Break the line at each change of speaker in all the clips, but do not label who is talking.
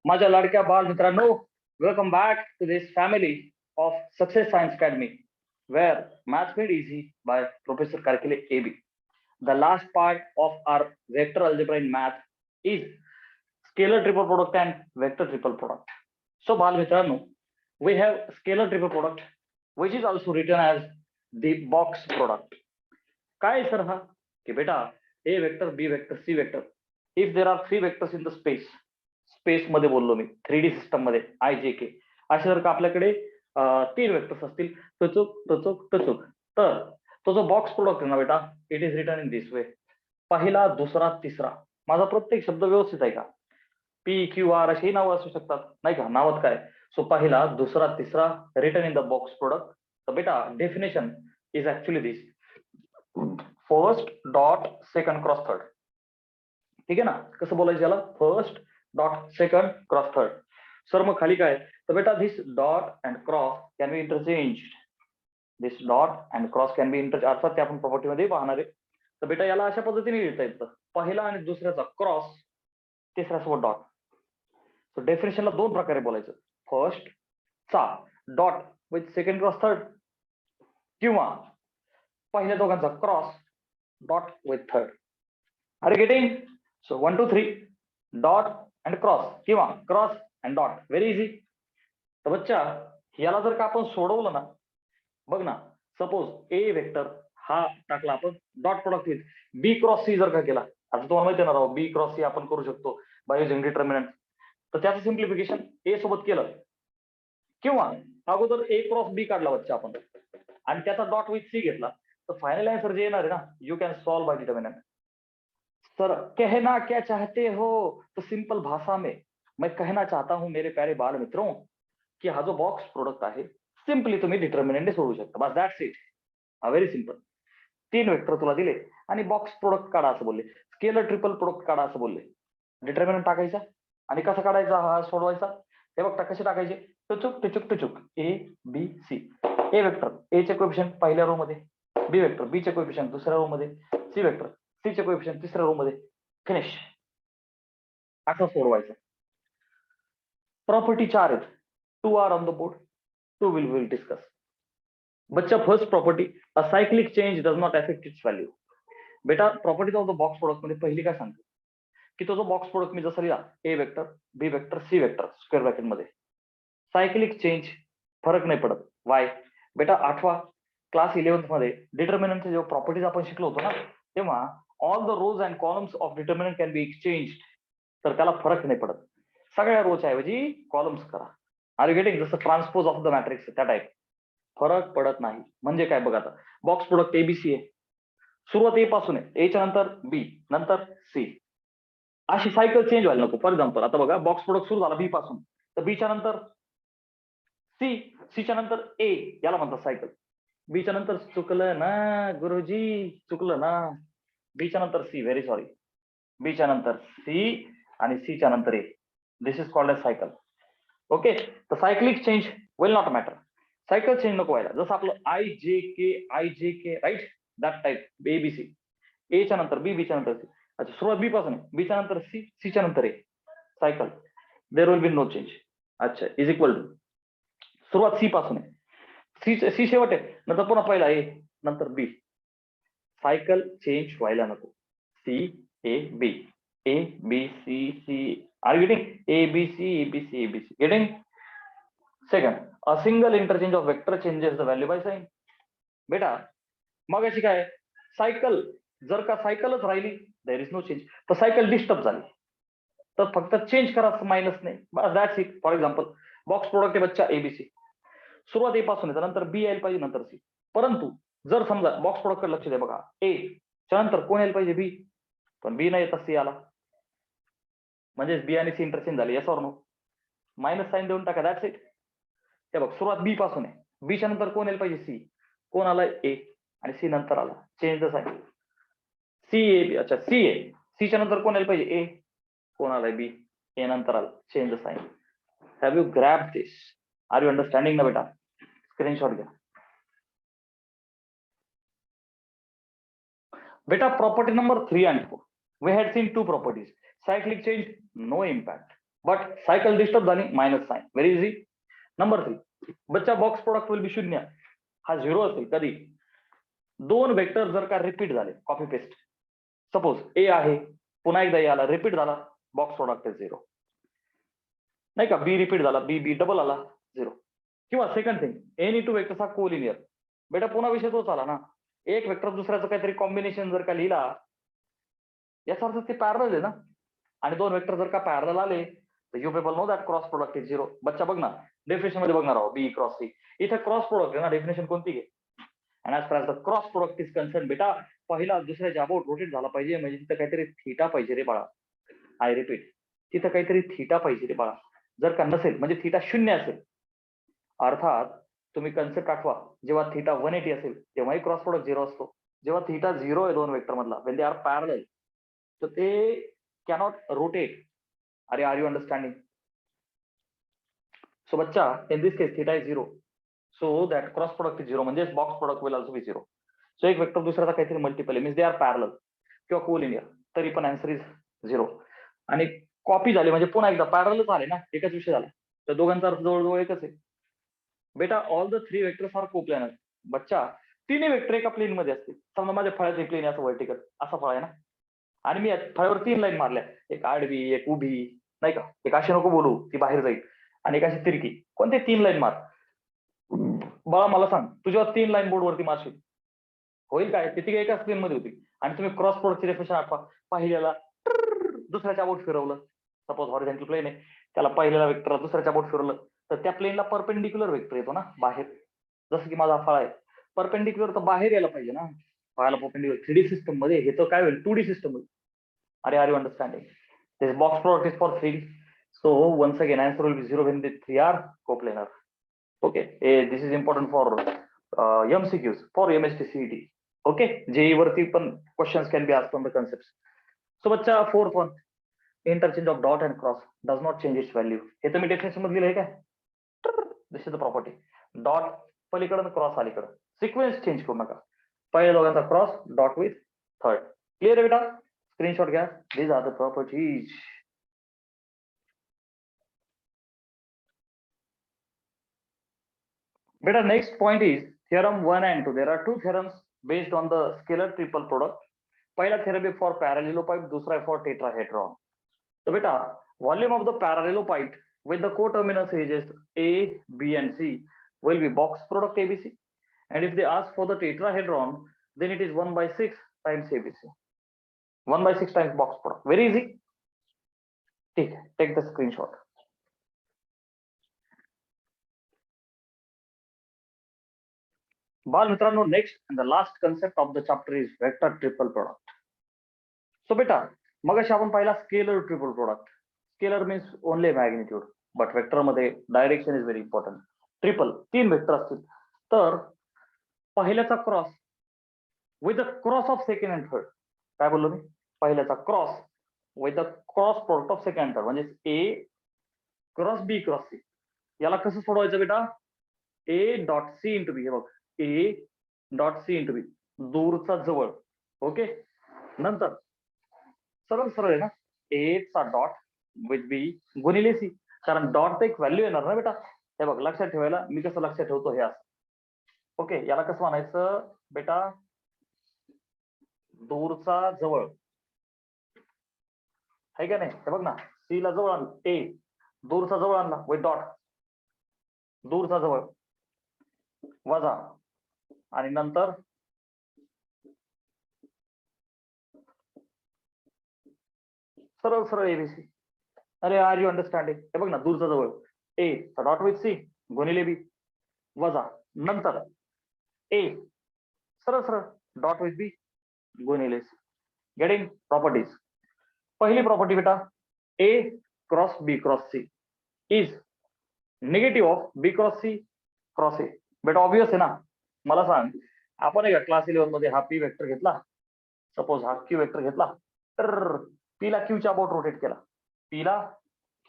माझ्या लाडक्या बाल मित्रांनो, welcome back to this family of success science academy where maths made easy by professor Karkile AB. The last part of our vector algebra in math is scalar triple product and vector triple product. So बाल मित्रांनो, we have scalar triple product which is also written as the box product. काय sir हा की बेटा A vector B vector C vector if there are 3 vectors in the space मध्ये बोललो मी 3D system मध्ये IJK असे जर का आपल्याकडे 3 वेक्टर्स असतील टचुक टचुक टचुक तर तो जो बॉक्स प्रोडक्ट आहे ना बेटा it is written in this way. पहिला दुसरा तिसरा माझा प्रत्येक शब्द व्यवस्थित आहे का? PQR अशी नावं असू शकतात नाही का? नावात काय? सो पहिला दुसरा तिसरा written in the box product. तर बेटा definition is actually this first dot second cross third. ठीक आहे ना? कसं बोलायचं याला? First dot second cross third. Sir मग खाली काय? तर बेटा this dot and cross can be interchange. This dot and cross can be interchange अर्थात ते आपण प्रॉपर्टीमध्ये पाहणार आहे. तर बेटा याला अशा पद्धतीने लिहिता येतं पहिला आणि दुसऱ्याचा क्रॉस तिसऱ्यासोबत डॉट. सो डेफिनेशनला दोन प्रकारे बोलायचं. फर्स्ट चा dot with second cross third किंवा पहिल्या दोघांचा cross dot with third. Are getting? So 1 2 3 dot and cross किंवा cross and dot. Very easy. तर बच्चा याला जर का आपण सोडवलं ना, बघ ना, सपोज ए वेक्टर हा टाकला आपण dot product with B cross C जर का केला, आता तुम्हाला माहिती आहे ना राव बी क्रॉस सी आपण करू शकतो बाय युजिंग डिटर्मिनंट. तर त्याचं सिम्प्लिफिकेशन ए सोबत केलं किंवा अगोदर ए क्रॉस बी काढला बच्चा आपण आणि त्याचा डॉट विथ सी घेतला तर फायनल आन्सर जे येणार आहे ना you can solve by determinant. Sir कहना क्या चाहते हो? तो सिंपल भाषा में मैं कहना चाहता हूं मेरे प्यारे बाल मित्रों की हा जो बॉक्स प्रोडक्ट आहे सिंपली तुम्ही डिटर्मिनंट सोडू शकता. बस that's it. Very simple. 3 vector तुला दिले आणि बॉक्स प्रोडक्ट काढा असं बोलले, स्केलर ट्रिपल प्रोडक्ट काढा असं बोलले. डिटर्मिनंट टाकायचा आणि कसा काढायचा हा सोडवायचा हे बघता कसे टाकायचे. टचुक टचुक टचुक ABC. ए वेक्टर ए चे कोएफिशियंट पहिल्या रो मध्ये, बी वेक्टर बी चे कोएफिशियंट दुसऱ्या रो मध्ये, सी वेक्टर सी चे कोएफिशियंट तिसऱ्या रो मध्ये. फिनिश. असं सोडवायचं. प्रॉपर्टी 4 आहेत. 2 are on the board. 2 will discuss. बच्चा first property a cyclic change does not affect its value. बेटा properties of the box product मध्ये पहिली काय सांगतो की तो जो बॉक्स प्रोडक्ट मी जसं लिहा A vector B vector C vector square bracket मध्ये सायक्लिक चेंज फरक नाही पडत. वाय? बेटा आठवा क्लास 11th मध्ये डिटर्मिनंटचे जेव्हा प्रॉपर्टीज आपण शिकलो होतो ना तेव्हा all the rows and columns of determinant can be exchange. तर त्याला फरक नाही पडत. सगळ्या रोच्या ऐवजी कॉलम्स करा. Are you getting? जसं ट्रान्सपोज ऑफ द मॅट्रिक्स त्या टाईप. फरक पडत नाही. म्हणजे काय बघा आता बॉक्स प्रोडक्ट ABC आहे. सुरुवात ए पासून आहे. एच्या नंतर बी नंतर सी. अशी सायकल चेंज व्हायला नको. फॉर एक्झाम्पल आता बघा बॉक्स प्रोडक्ट सुरू झाला बी पासून तर बीच्या नंतर सी, सीच्या नंतर ए याला म्हणतात सायकल. बीच्या नंतर चुकलं ना गुरुजी चुकलं ना. बीच्या नंतर सी व्हेरी सॉरी. बीच्या नंतर सी आणि सीच्या नंतर A. This is called a cycle. Okay. तर cyclic change will not matter. Cycle change नको व्हायला. जसं आपलं IJK right that type ABC. एच्या नंतर बी बीच्या नंतर सी. अच्छा सुरुवात बी पासून आहे. बीच्या नंतर सी सीच्या नंतर A cycle. There will be no change. अच्छा इज इक्वल टू सुरुवात सी पासून आहे. सी शेवट आहे नंतर पुन्हा पहिला ए नंतर बी. सायकल चेंज व्हायला नको. CAB ABC. Are you getting? ABC. Getting? Second a single interchange of vector changes the value by sign. बेटा मग अशी काय सायकल जर का सायकलच राहिली देर इज नो चेंज तर सायकल डिस्टर्ब झाली तर फक्त चेंज करा मायनस नाही. बस that's it. For example box product आहे बच्चा ABC. सुरुवात ए पासून आहे नंतर बी यायला पाहिजे नंतर सी. परंतु जर समजा बॉक्स प्रोडक्ट कडे लक्ष द्या बघा ए च्या नंतर कोण यायला पाहिजे बी पण बी नाही येत सी आला म्हणजे बी आणि सी इंटरचेंज झाले. Yes or no? Minus sign देऊन टाका. That's it. ते बघ सुरुवात बी पासून आहे. बीच्या नंतर कोण यायला पाहिजे सी. कोण आलाय ए आणि सी नंतर आला. Change the sign. CAB. अच्छा सी ए. सीच्या नंतर कोण यायला पाहिजे ए. कोण आलाय बी. ए नंतर आला. Change the sign. Have you grab this? Are you understanding ना बेटा? स्क्रीनशॉट घ्या. Beta property number 3 and 4. We had seen two properties. Cyclic change, no impact. But cycle disturb झाली, minus sign. Very easy. Number 3, बच्चा box product will be 0. हा 0 असेल कधी दोन vector जर का रिपीट झाले, कॉपी पेस्ट. सपोज ए आहे, पुन्हा एकदा ए आला, रिपीट झाला, बॉक्स प्रोडक्ट आहे 0. नाही का, बी रिपीट झाला, बी बी डबल आला, 0. किंवा second thing, any two vectors हा कोलिनियर. बेटा पुन्हा विषय तोच आला ना, एक वेक्टर दुसऱ्याचं काहीतरी कॉम्बिनेशन जर का लिहिला, याचा अर्थ ते पॅरल आहे ना. आणि दोन वेक्टर जर का पॅरल आले तर you people know that cross product is 0. बच्चा बघ ना, डेफिनेशन मध्ये बघणार आहोत, बी क्रॉस सी. इथे क्रॉस प्रोडक्ट आहे ना, डेफिनेशन कोणती घे. And as far the cross product is concern, बेटा पहिला दुसऱ्याच्या अबाउट रोटेट झाला पाहिजे, म्हणजे तिथं काहीतरी थीटा पाहिजे रे बाळा. आय रिपीट, तिथं काहीतरी थीटा पाहिजे रे बाळा. जर का नसेल, म्हणजे थीटा 0 असेल, अर्थात तुम्ही कन्सेप्ट आठवा, जेव्हा थीटा 180 असेल तेव्हाही क्रॉस प्रोडक्ट 0 असतो. जेव्हा थीटा 0 आहे दोन वेक्टर मधला, वेन दे आर पॅरल, तर ते कॅनॉट रोटेट. अरे आर यू अंडरस्टँडिंग? सो बच्चा, in this case theta is 0, so that cross product is 0, म्हणजे box product will also be 0. So एक वेक्टर दुसऱ्याचा काहीतरी मल्टिपल आहे, मीन्स दे आर पॅरल किंवा कोलिनियर, तरी पण आन्सर इज 0. आणि कॉपी झाली म्हणजे पुन्हा एकदा पॅरलच आले ना, एकच विषय झाला, तर दोघांचा अर्थ जवळजवळ एकच आहे. बेटा all the 3 vectors are coplanar. बच्चा तिन्ही वेक्टर एका प्लेन मध्ये असतील. समजा माझ्या फळ्याचे प्लेन असं व्हर्टिकल असा फळ आहे ना, आणि मी फळ्यावर 3 लाईन मारल्या, एक आडवी, एक उभी, नाही का, एक अशी नको बोलू ती बाहेर जाईल, आणि एक अशी तिरकी. कोणते 3 लाईन मार बाळा, मला सांग, तू जेव्हा 3 लाईन बोर्डवरती मारशील होईल काय, ती एका स्क्रीन मध्ये होती. आणि तुम्ही क्रॉस प्रोडक्टची डेफिनेशन आठवा, पहिल्याला दुसऱ्याच्या बोट फिरवलं, सपोज हॉरिझॉन्टल प्लेन आहे, त्याला पहिल्याला वेक्टर दुसऱ्याच्या बोट फिरवलं, तर त्या प्लेनला परपेंडिक्युलर वेक्टर येतो ना बाहेर. जसं की माझा फळ आहे, परपेंडिक्युलर तर बाहेर यायला पाहिजे ना, फळाला परपेंडिक्युलर. 3D सिस्टम मध्ये हे तर काय होईल, 2D सिस्टम होईल. अरे are you understanding? This box product is for 3D. So once again answer will be 0 when the 3 are coplanar. Okay, this is important for MCQs for MST CET. Okay, JEE वरती पण questions can be asked on the concepts. So बच्चा, fourth one, interchange of dot and cross does not change its value. हे तुम्ही definition मध्ये लिहिलंय काय? This is the property. Dot पलीकडे, cross अलीकडे, सिक्वेन्स चेंज करू नका. पहिल्या दोघांचा cross, dot with third. Clear आहे बेटा? स्क्रीनशॉट घ्या. These are the properties. Beta, next point is theorem 1 and 2. There are two theorems based on the scalar triple product. पहला theorem is for parallelopipe, दूसरा है for tetrahedron. So beta, volume of the parallelopipe with the coterminous edges A, B and C will be box product ABC. And if they ask for the tetrahedron, then it is 1/6 times ABC. 1/6 times box product. Very easy. Take the screenshot. बाल मित्रांनो, next and the last concept of the chapter is vector triple product. So बेटा, मगाशी आपण पाहिला scalar triple product. Scalar means only magnitude, but vector मध्ये direction is very important. Triple 3 vector असतील, तर पहिल्याचा cross with the cross of second and third. काय बोललो मी? पहिल्याचा cross with the cross product of second and third, म्हणजे A cross B cross C. याला कसं सोडवायचं बेटा? A dot C into B. हे बघ, A dot C into B, दूरचा जवळ. ओके, नंतर सरळ सरळ आहे ना, ए चा डॉट विथ बी गुणिले सी, कारण डॉट तर एक व्हॅल्यू येणार ना बेटा. हे बघ, लक्षात ठेवायला मी कसं लक्षात ठेवतो हे असं. ओके, याला कसं म्हणायचं बेटा? दूरचा जवळ, आहे का नाही? हे बघ ना, सी ला जवळ आणलं, ए दूरचा जवळ आणला विथ डॉट, दूरचा जवळ वजा, आणि नंतर सरळ सरळ एबीसी. अरे आर यू अंडरस्टँडिंग? हे बघ ना, दूरचा जवळ, ए डॉट विथ सी गुणिले बी वजा, नंतर ए सरळ सरळ डॉट विथ बी गुणिले सी. Getting properties. पहिली प्रॉपर्टी बेटा, A cross B cross C is negative of B cross C cross A. बेटा ऑब्वियस आहे ना. मला सांग, आपण एका क्लास 11 मध्ये हा पी वेक्टर घेतला, सपोज हा क्यू वेक्टर घेतला, तर पी ला क्यूच्या अबाउट रोटेट केला, पी ला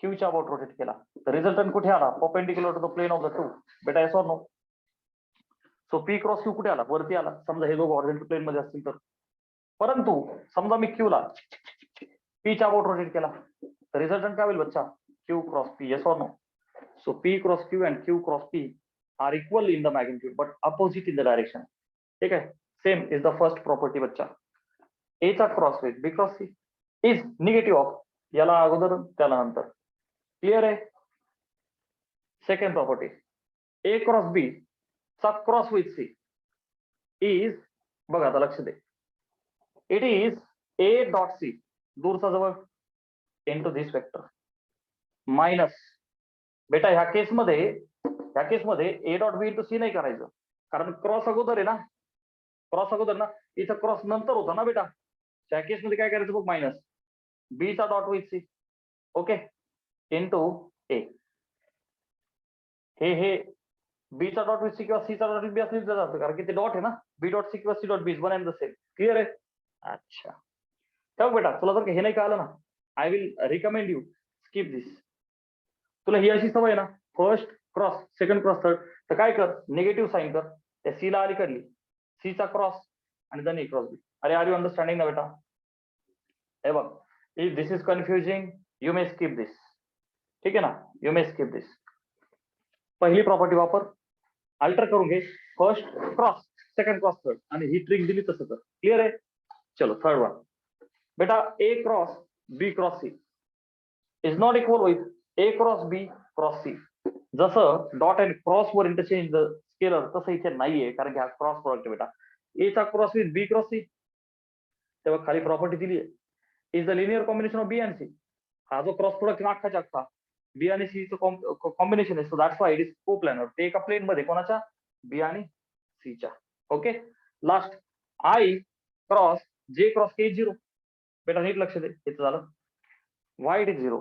क्यूच्या अबाउट रोटेट केला, तर रिझल्टंट कुठे आला? Perpendicular to the plane of the two. बेटा yes or no? So P cross Q कुठे आला? वरती आला. समजा हे दोघं हॉरिझॉन्टल प्लेन मध्ये असतील तर. परंतु समजा मी क्यू ला पीच्या अबाउट रोटेट केला, तर रिझल्टंट काय होईल बच्चा? Q cross P, yes or no? So P cross Q and Q cross P are equal in the magnitude but opposite in the direction. ठीक है, same is the first property बच्चा. A चा cross with B cross C is negative of, याला अगोदर त्याला नंतर. Clear आहे? Second property, A cross B चा क्रॉस विथ C is, बघा आता लक्ष दे, it is A dot C दूरचा जवळ इंटू दिस वेक्टर मायनस, बेटा ह्या केसमध्ये A dot B into C नाही करायचं, कारण क्रॉस अगोदर आहे ना, क्रॉस अगोदर ना, इथं क्रॉस नंतर होता ना बेटा. त्या केसमध्ये काय करायचं बघ, मायनस B चा dot with C, okay, into A. हे B चा डॉट विथ C किंवा C चा डॉट विथ B असं लिहिलं जातं, कारण की ते डॉट आहे ना, B डॉट C किंवा C dot B one and the same. Clear आहे? अच्छा, ठेव बेटा, तुला जर हे नाही कळलं ना, I will recommend you skip this. तुला ही अशी सवय ना, first cross second cross third, तर काय कर, निगेटिव्ह साईन कर, त्या C ला अलीकडली, C चा क्रॉस आणि then A क्रॉस B. अरे आर यू अंडरस्टँडिंग ना बेटा? हे बघ, if this is confusing you may skip this. ठीक आहे ना, यू मे स्किप दिस. पहिली प्रॉपर्टी वापर, अल्टर करून घे, first cross second cross third, आणि ही ट्रिक दिली तसं कर. क्लिअर आहे? चलो थर्ड वन, बेटा A cross B cross C is not equal with A cross B cross C. जसं डॉट अँड क्रॉस वर इंटरचेंज स्केलर, तसं इथे नाहीये, कारण की हा क्रॉस प्रोडक्ट आहे बेटा. A चा cross with B cross C, तेव्हा खाली प्रॉपर्टी दिली आहे, is the linear combination of B and C. हा जो क्रॉस प्रोडक्ट अख्खाच्या अख्खा B आणि C चं कॉम्बिनेशन आहे, so that's why it is coplanar. ते एका प्लेन मध्ये कोणाच्या, B आणि C च्या. Okay, last I cross J cross K 0. बेटा नीट लक्ष दे, हे झालं. वाय इट इज 0,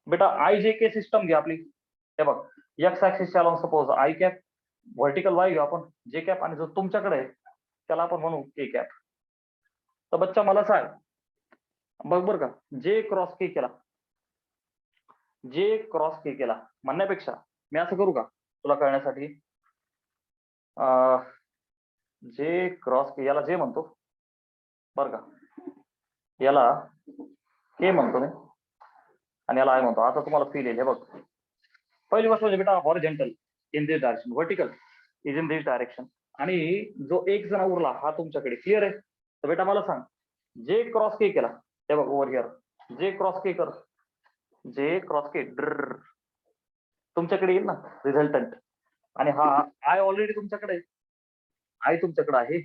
बेटा आय जे के सिस्टम घ्या आपली. हे बघ, एक्स ऍक्सिसच्या along suppose I cap, vertical Y घेऊ आपण जे कॅप, आणि जो तुमच्याकडे आहे त्याला आपण म्हणू के कॅप. तर बच्चा मला सांग, बघ बर का, जे क्रॉस के केला, जे क्रॉस के केला म्हणण्यापेक्षा मी असं करू का तुला कळण्यासाठी, जे क्रॉस के, याला जे म्हणतो बर का, याला के म्हणतो मी आणि याला आय म्हणतो. आता तुम्हाला फील येईल. हे बघ, पहिली गोष्ट म्हणजे बेटा horizontal in this direction, vertical is in this direction, आणि जो एक जण उरला हा तुमच्याकडे. क्लिअर आहे? तर बेटा मला सांग, जे क्रॉस के केला, हे बघ ओव्हर हिअर, जे क्रॉस के कर, जे क्रॉस के ड्र तुमच्याकडे येईल ना रिझल्टंट, आणि हा आय ऑलरेडी तुमच्याकडे आहे, आय तुमच्याकडे आहे,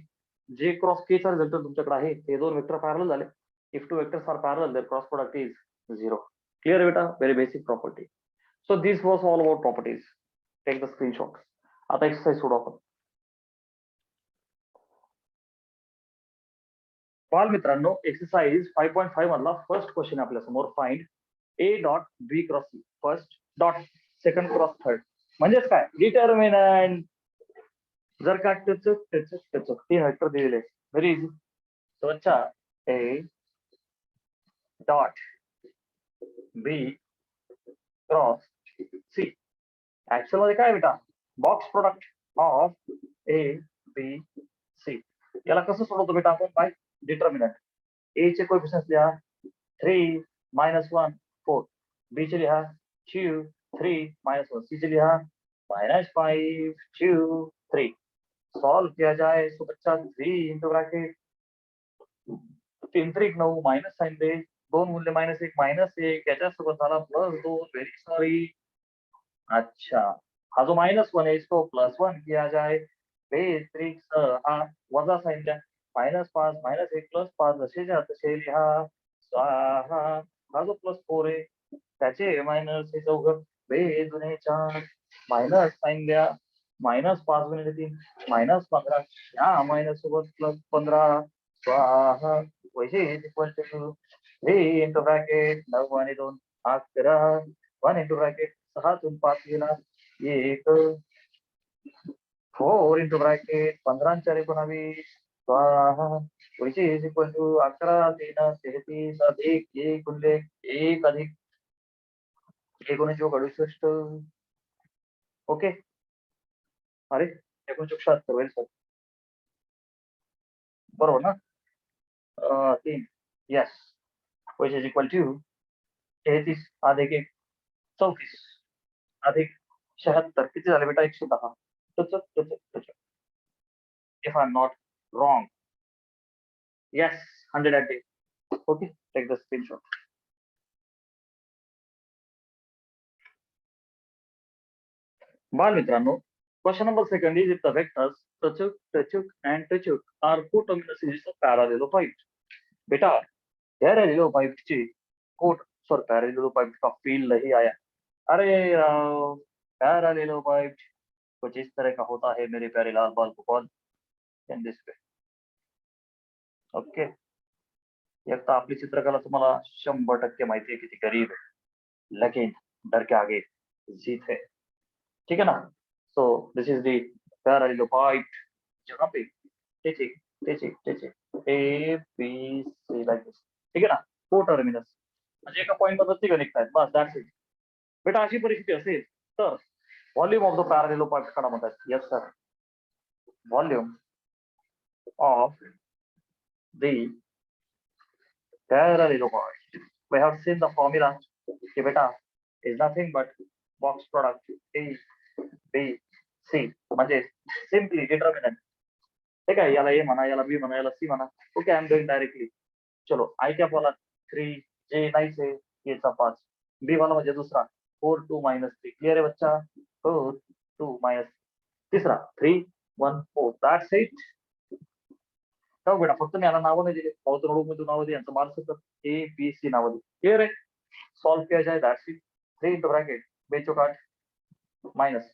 जे क्रॉस के चा रिझल्टंट तुमच्याकडे आहे. हे दोन वेक्टर पॅरलल झाले. If two vectors are parallel their cross product is 0. Clear आहे बेटा? Very basic property. So this was all about properties. Take the screenshot. आता एक्सरसाइज सोडू आपण. बाल मित्रांनो, एक्सरसाइज 5.5 मधला फर्स्ट क्वेश्चन आपल्या समोर, find A dot B cross C first dot second cross third. म्हणजेच काय, डिटर्मिनंट. जर का तीन वेक्टर दिलेले, व्हेरी इझी. तो अच्छा, A dot B cross C actual मध्ये काय बेटा, box product of A B C. याला कसं सोडवतो बेटा आपण, बाय डिटर्मिनंट. A चे कोएफिशियंट्स लिहा 3 -1 4, B चे लिहा 2 3 -1, C चे लिहा -5 2 3. सॉल्व किया जाए तो बच्चा 3 इंटू ब्रैकेट 3 3 9 माइनस साइन दे, दोन मूल्य -1 -1, याच्यासोबत झाला +2. Very sorry. अच्छा, हा जो -1 है इसको +1 किया जाए, बेसिक हा वजा साइन द्या, -5 -1 +5 जसेच्या तसे लिहा. स्वाहा. हा जो +4 आहे त्याचे मायनस हे चौघ, बेजुने 4, मायनस साइन द्या, -5 गुणिले 3 -15, या मायनस सोबत +15. स्वाहा. वैसे इक्वल टू 3 इंटू ब्रॅकेट 9 आणि 2 11, 1 इंटू ब्रॅकेट 6 तून 5 गेला 1, 4 इंटू ब्रॅकेट 15 आणि 4 19, स्वाहा. which is equal to 11 3 33 अधिक 1 गुणिले 1 अधिक 1 गुणिले 68. ओके, अरे 1976, वेल सर, बरोबर ना? 3, yes, which is equal to 33 अधिक 1 34 अधिक 76 किती झाले बेटा 110. If I'm not wrong. Yes, 108. Okay, take the screenshot. बाल मित्रांनो, question number 2 is if the vectors Tachuk and Tachuk are coterminous of parallelepiped. बेटा पैरेललोपाइड ची पैरेललोपाइड का फील नहीं आया. अरे पैरेललोपाइड कुछ इस तरह का होता है मेरे प्यारे लाल बाल Gopal. In this way. Okay, एक तो आपली चित्रकला तुम्हाला 100% माहिती है किती गरीब है, लेकिन डर के आगे जीत है. ठीक है ना. सो दिस इज द पैरेललोपाइड जहां पे ए बी सी लाइक दिस. ठीक है ना. कोटर्मिनस म्हणजे एका पॉइंट मध्ये तिघ निघतायत, बस दॅट्स इट. बेटा अशी परिस्थिती असेल तर व्हॉल्यूम ऑफ द पॅरेललोपाइड कडा म्हणतात. Yes sir, volume of the parallelopoid. We have seen the formula कि बेटा is nothing but box product A B C म्हणजे simply determinant. ठीक आहे, याला A म्हणा, याला B म्हणा, याला C म्हणा. Okay, I am going directly. चलो आय कॅप वाला 3, जे नाही से A चा 5, B वाला म्हणजे दुसरा 4 2 -3. क्लियर आहे बच्चा. 4 2 माइनस तिसरा 3 1 4. That's it. हो बेटा, फक्त मी याला नावं नाही दिले. पावतो नोटबुक नावं दे, यांचं मार्क्स होतं A B C नावं दे. क्लियर आहे. सॉल्व किया जाए. That's it. 3 इंटू ब्रैकेट बेचो काट माइनस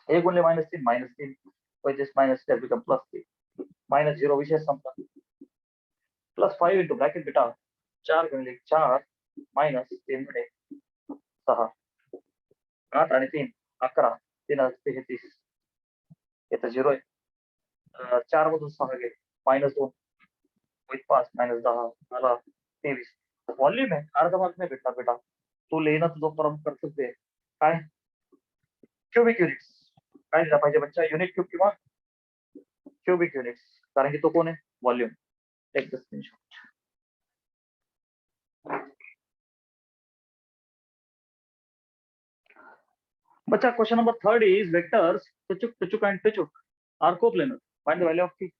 1 गुणले -3 -3 which is -10 become +3 -0 विषय संपला. +5 इंटू ब्रैकेट बेटा 4 गुणले 4 -3 गुणे 6 8 आणि 3 11 3 33. येतं 0 आहे. 4 मधून 6 गेले -2 with 5 -10 मला 23. व्हॉल्यूम आहे, अर्धा मार्क नाही भेटणार बेटा. तू लेणं तुझं परम कर्तव्य आहे. काय क्यूबिक युनिट्स काय दिला पाहिजे बच्चा, युनिट क्यूब किंवा क्यूबिक युनिट्स, कारण की तो कोण आहे, व्हॉल्यूम. Take the screenshot. बच्चा question number 3 is vectors Tachuk and Tachuk are coplanar. Find the value of T.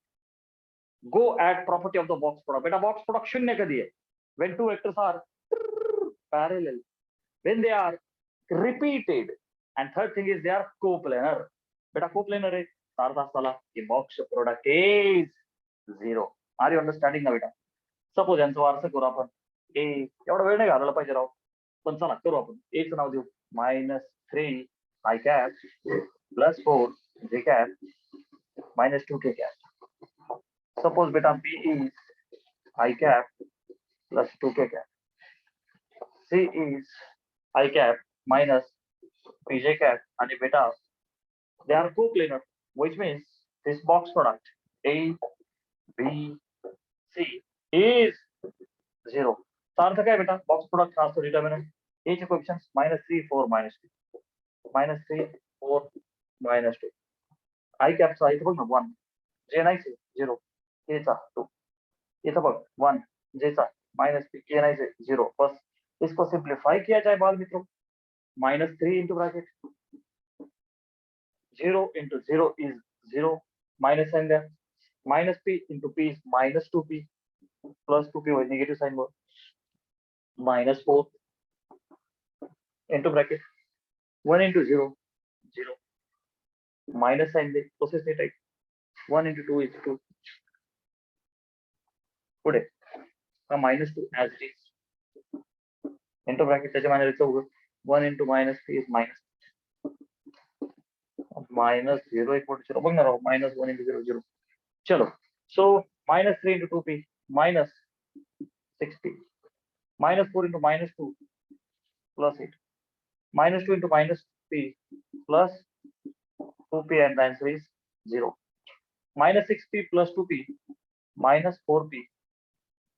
Go at property of the box product. बेटा box product शून्य कधी आहे? When two vectors are parallel, when they are repeated, and third thing is they are coplanar. बेटा coplanar आहे, अर्थ असाला की box product is 0. Are you understanding ना बेटा? सपोज यांचं वारसं करू आपण. ए एवढा वेळ नाही घालवला पाहिजे राव, पण चला करू आपण. ए चं नाव देऊ -3 I cap +4 J cap -2 K cap. Suppose beta B is I cap +2 K cap. C is I cap minus PJ cap and beta they are coplanar, which means this box product A B C is 0. तो अर्थ काय बेटा, box product हा असतो determinant. ए चे coefficients -3 4 -2 -3 4 -2. आई captcha इथे बघ ना 1, जे नाही से 0, के चा 2, इथं बघ 1, जे चा -3, के नाही से 0. बस इसको सिंप्लीफाई किया जाए बाल मित्रों. -3 into bracket 0 into 0 is 0, minus sign there, -p into p is -2p, plus 2p was negative sign more, -4 into bracket 1 into 0 0, minus sign there, process it right. 1 into 2 is 2. पुढे -2 as it is into bracket त्याच्या माने लिहायचं 1 into -3 is -0 equal to 0. बघ ना राव, -1 into 0 0. चलो, so -3 into 2p -6p, -4 into -2 +8, -2 into -p plus 2p, and the answer is 0. -6p plus 2p -4p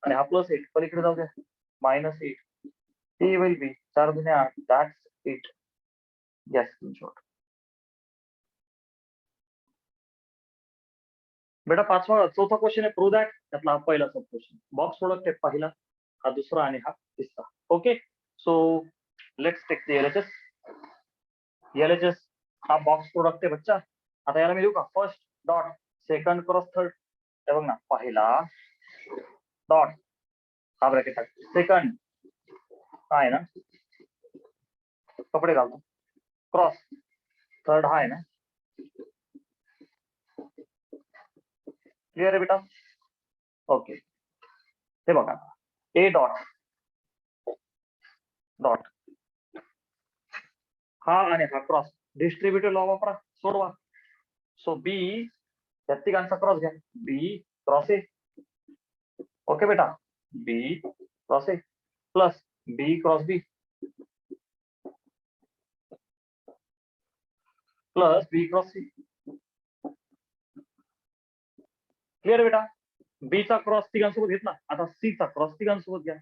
आणि हा +8 पलीकडे जाऊ द्या, -8. P will be 4 गुणे 8. That's it. Yes, in short. बेटा चौथा क्वेश्चन आहे प्रूव्ह दॅट. त्यातला हा पहिला सब क्वेश्चन. बॉक्स प्रोडक्ट आहे पहिला, हा दुसरा आणि हा तिसरा. Okay, so let's take the LHS. LHS हा बॉक्स प्रोडक्ट आहे बच्चा. आता याला मी देऊ का first dot second cross third. हे बघ ना, पहिला डॉट हा ब्रॅकेट टाक, सेकंड हा आहे ना कपडे घालतो, क्रॉस थर्ड हा आहे ना. क्लिअर आहे बेटा? ओके. हे बघा, ए डॉट डॉट हा आणि हा क्रॉस, डिस्ट्रीब्युटिव्ह लॉ वापरा, सोडवा. सो बी या तिघांचा क्रॉस घ्या, बी क्रॉस ए. ओके बेटा, B cross A plus B cross B plus B cross C. Clear बेटा? बी चा क्रॉस तिघांसोबत घेतला, आता सी चा क्रॉस तिघांसोबत घ्या,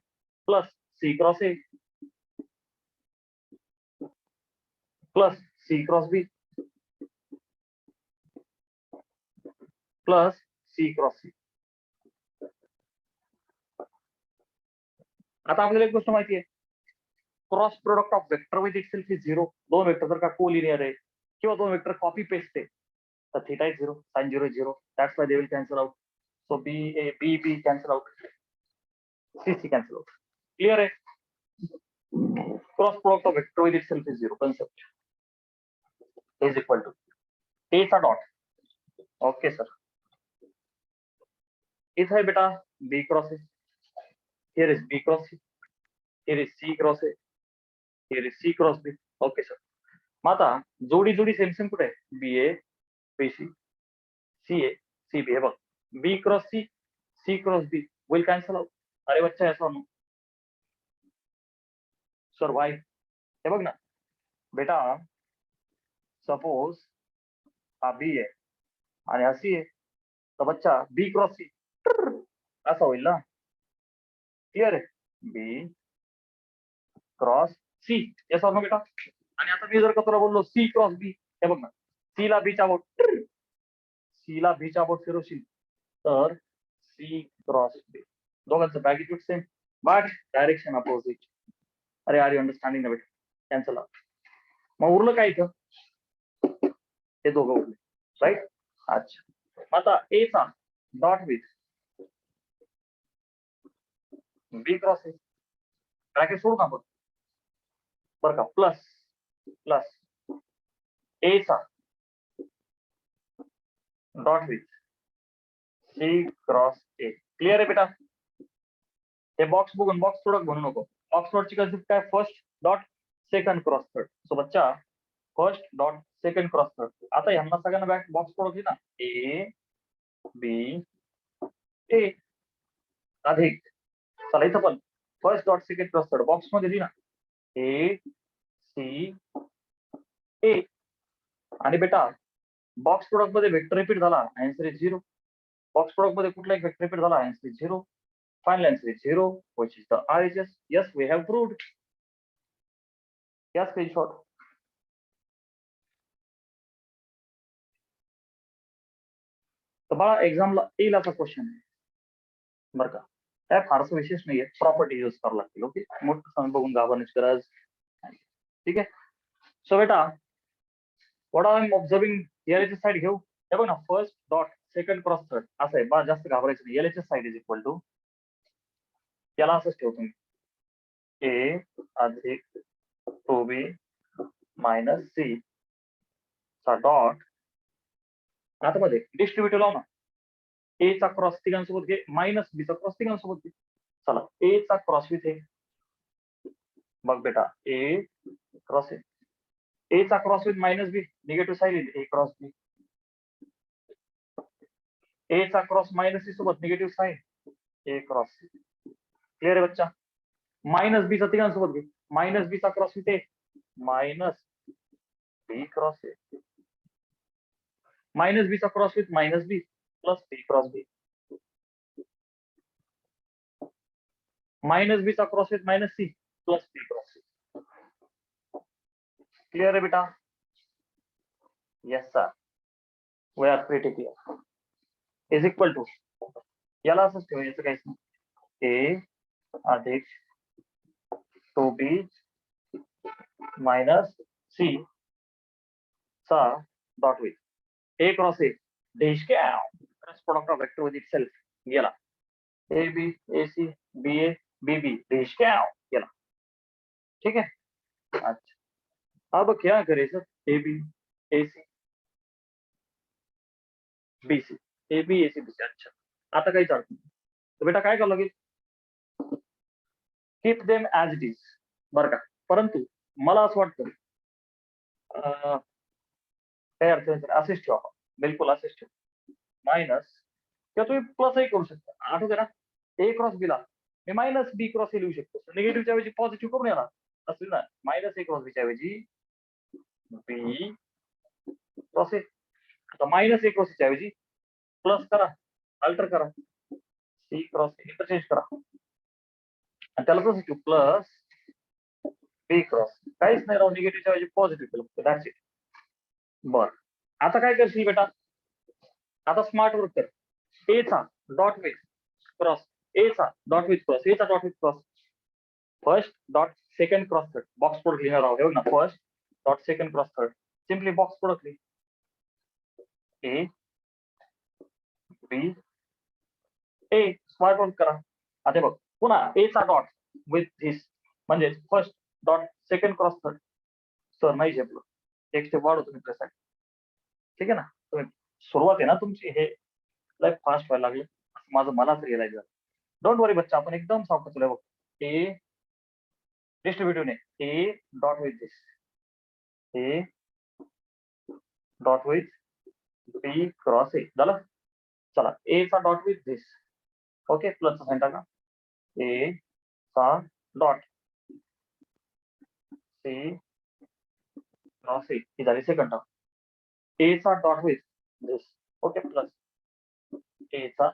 plus C cross A plus C cross B plus C cross C. आता आपल्याला एक गोष्ट माहिती आहे, cross product of vector with itself is 0. दोन वेक्टर जर का कोलिनियर आहे किंवा दोन वेक्टर कॉपी पेस्ट आहे तर theta is 0, sign 0 is 0. That's why they will cancel out. So B cancel out, C cancel out. Clear है? Cross product of vector with itself is 0. Concept is equal to A चा dot. Okay sir. इथं है बेटा B cross A. Here is B cross C. Here is C cross A. Here is C cross B. Okay sir. मग आता जोडी जोडी same same कुठे आहे? BA BC CA CB. हे बघ, B cross C cross B will cancel out. अरे बच्चा ऐसा हो सर वाई. हे बघ ना बेटा, सपोज हा बी आहे आणि हा सी आहे, तर बच्चा बी क्रॉस सी असा होईल ना. क्लिअर आहे? बी क्रॉस सी याचा ना बेटा. आणि आता मी जर का तुला बोललो सी क्रॉस बी, हे बघ ना, सी ला बीच्या बोट, सी ला बीच्या बोट फिरवशील तर सी क्रॉस बी. दोघांचं magnitude same but direction opposite. अरे आर यू अंडरस्टँडिंग ना बेटा? कॅन्सल. मग उरलं काय इथं? हे दोघं उरले, राईट? अच्छा. आता ए चा dot with B cross A, bracket सोडू का आपण? बरं का, प्लस प्लस ए चा dot with C cross A. Clear आहे बेटा? हे बॉक्स बघून बॉक्स प्रोडक्ट म्हणू नको. बॉक्स प्रोडक्टची कन्सेप्ट काय? First dot second cross third. So बच्चा first dot second cross third. आता ह्यांना सगळ्यांना बॅक बॉक्स प्रोडक्ट ना, ए बी ए अधिक, चला इथं पण first dot second cross third box मध्ये दिली ना, ए सी ए. आणि बेटा बॉक्स प्रोडक्ट मध्ये वेक्टर रिपीट झाला, आन्सर इज 0. बॉक्स प्रोडक्ट मध्ये कुठला एक वेक्टर रिपीट झाला, answer is 0. Final answer is 0, which is the RHS. Yes, we have proved. या स्क्रीनशॉट. तर बाळा एक्झामला येईल असा क्वेश्चन आहे बरं का. काय फारसं विशेष नाहीये, प्रॉपर्टी यूज करावं लागतील. ओके, मोठं सांग बघून घाबरण्याची गरज. ठीक आहे. सो बेटा what I am observing, LHS side घेऊ. हे बघ ना, first dot second cross third असं आहे बा, जास्त घाबरायचं नाही. LHS side is equal to, याला असंच ठेवतो मी, ए अधिक 2B मायनस सी चा डॉट. आता मध्ये डिस्ट्रीब्युटिव्ह लाव ना, ए चा क्रॉस तिघांसोबत घे, मायनस बी चा क्रॉस तिघांसोबत घे. चला ए चा क्रॉस विथ ए. बघ बेटा, ए क्रॉस ए, ए चा cross with minus B, negative side येईल, ए क्रॉस बी. ए चा क्रॉस मायनस सी सोबत, negative side, A cross C. Clear आहे बच्चा? मायनस बी चा तिघांसोबत घे, मायनस बी चा cross with A, minus B cross A, minus B चा cross with minus B plus B cross B, minus B चा cross with minus C plus B cross C. Clear आहे बेटा? Yes sir, we are pretty clear. Is equal to, याला असंच ठेवायचं काहीच नाही, A अधिक 2B मायनस सी चा dot with A cross A dash cross product of vector with itself गेला A B A C B A B B dash गेला. ठीक है. अच्छा अब क्या करें sir, A B A C B C A B A C B C. अच्छा आता काहीच अडचण नाही. तर बेटा काय करावं लागेल, keep them as it is बरं का. परंतु मला असं वाटतं काही अडचण नाही, असेच ठेवा आपण, बिलकुल असेच ठेवा. मायनस किंवा तुम्ही प्लसही करू शकता. आठवते ना, ए क्रॉस बी ला मी मायनस बी क्रॉस ए लिहू शकतो. निगेटिव्हच्या ऐवजी पॉझिटिव्ह करून येणार असेल ना, मायनस ए क्रॉस बीच्या ऐवजी बी क्रॉस ए. आता मायनस ए क्रॉस च्या ऐवजी प्लस करा, अल्टर करा, सी क्रॉस इंटरचेंज करा आणि त्याला पॉझिटिव्ह प्लस बी क्रॉस. काहीच नाही राहू, निगेटिव्हच्या ऐवजी पॉझिटिव्ह केलं, दॅट्स इट. बर आता काय करशील बेटा, आता स्मार्ट वर्क कर. ए चा डॉट विथ क्रॉस ए चा डॉट विथ क्रॉस ए चा dot with cross first dot second cross third box product लिहिणार आहोत ना. First dot second cross third simply box product लिह ए बी ए. स्मार्ट वर्क करा. आता बघ पुन्हा ए चा डॉट विथ धिस म्हणजे first dot second cross third. Sir नाही झेपलं, एक स्टेप वाढव तुम्ही प्रेस. ठीक आहे ना, तुम्ही सुरुवात आहे ना तुमची, हे लाईफ फास्ट व्हायला लागलं माझं मलाच रिअलाइज झालं. डोंट वरी बच्चा, आपण एकदम सावकाश तुला बघ. ए डिस्ट्रीब्युटिव्ह ने A dot with this A dot with B cross A झालं. चला ए चा डॉट विथ दिस ओके प्लसचा साइन टाका. ए चा डॉट सी क्रॉस ए ही झाली सेकंड टर्म. ए चा dot with this okay plus A चा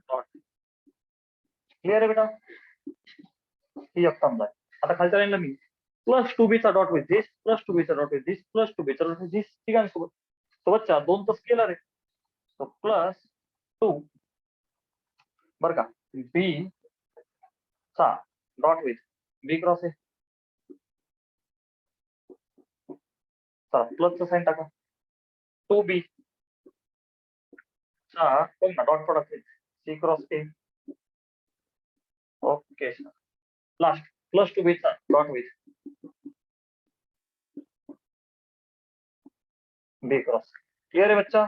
डॉट. क्लिअर आहे बेटा, ही एक टर्म आहे. आता खालच्या लाईनला मी प्लस टू बी चा dot with this plus two B चा dot with this plus two B चा डॉट विथ दिस तिघांसोबत सोबतच्या दोन तर स्केलर आहे. तो प्लस टू बर का बी चा डॉट विथ बी क्रॉस आहे. चला प्लसचा साइन टाका. टू बी चा बघ ना dot product with C cross A okay. Last plus two B चा dot with B cross. Clear है बच्चा.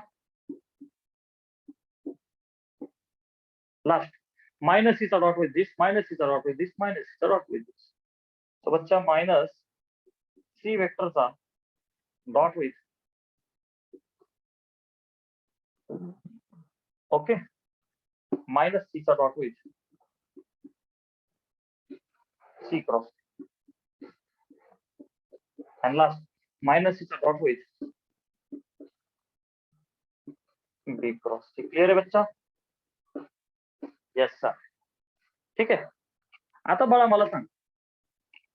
लास्ट माइनस सी चा dot with this minus C चा dot with this minus C चा dot with this. तो बच्चा minus C vector चा dot with okay minus C चा dot with C cross and last minus C चा dot with B cross. Clear है बच्चा. Yes sir. ठीक आहे. आता बाळा मला सांग,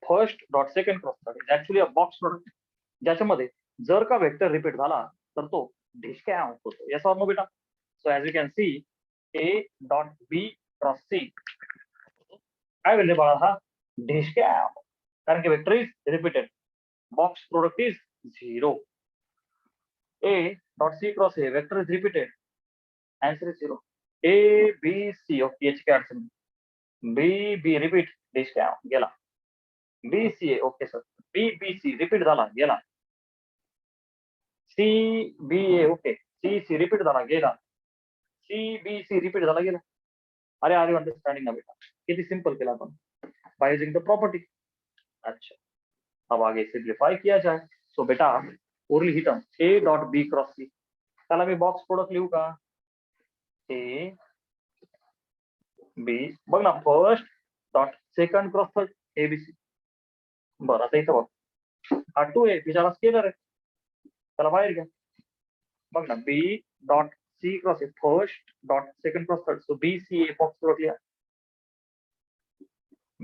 first dot second cross actually box product ज्याच्यामध्ये जर का वेक्टर रिपीट झाला तर तो ढिशक्या होतो. येस ऑर नो बेटा. So as you can see A dot B cross C काय म्हणजे बाळा हा ढिशक्या, कारण की vector is repeated, box product is 0. A dot C cross A vector is repeated, answer is 0. A B C okay याची काय अडचण. बी बी रिपीट ढिशक्या गेला. B C A okay sir. B B C repeat झाला गेला. C B A okay C C repeat झाला गेला. C B C repeat झाला गेला. अरे आर यू अंडरस्टँडिंग ना बेटा, किती सिंपल केला आपण बाय यूजिंग द प्रॉपर्टी. अच्छा अब आगे सिंप्लीफाई किया जाए. सो बेटा उरली ही term A dot B cross C, त्याला मी बॉक्स प्रोडक्ट लिहू का. ए बी बघ ना first dot second cross third A B C. बरं आता इथं बघ हा टू आहे बिचारा स्केलर आहे, त्याला बाहेर घ्या. बघ ना B dot C cross A first dot second cross third. So B C A box product लिहा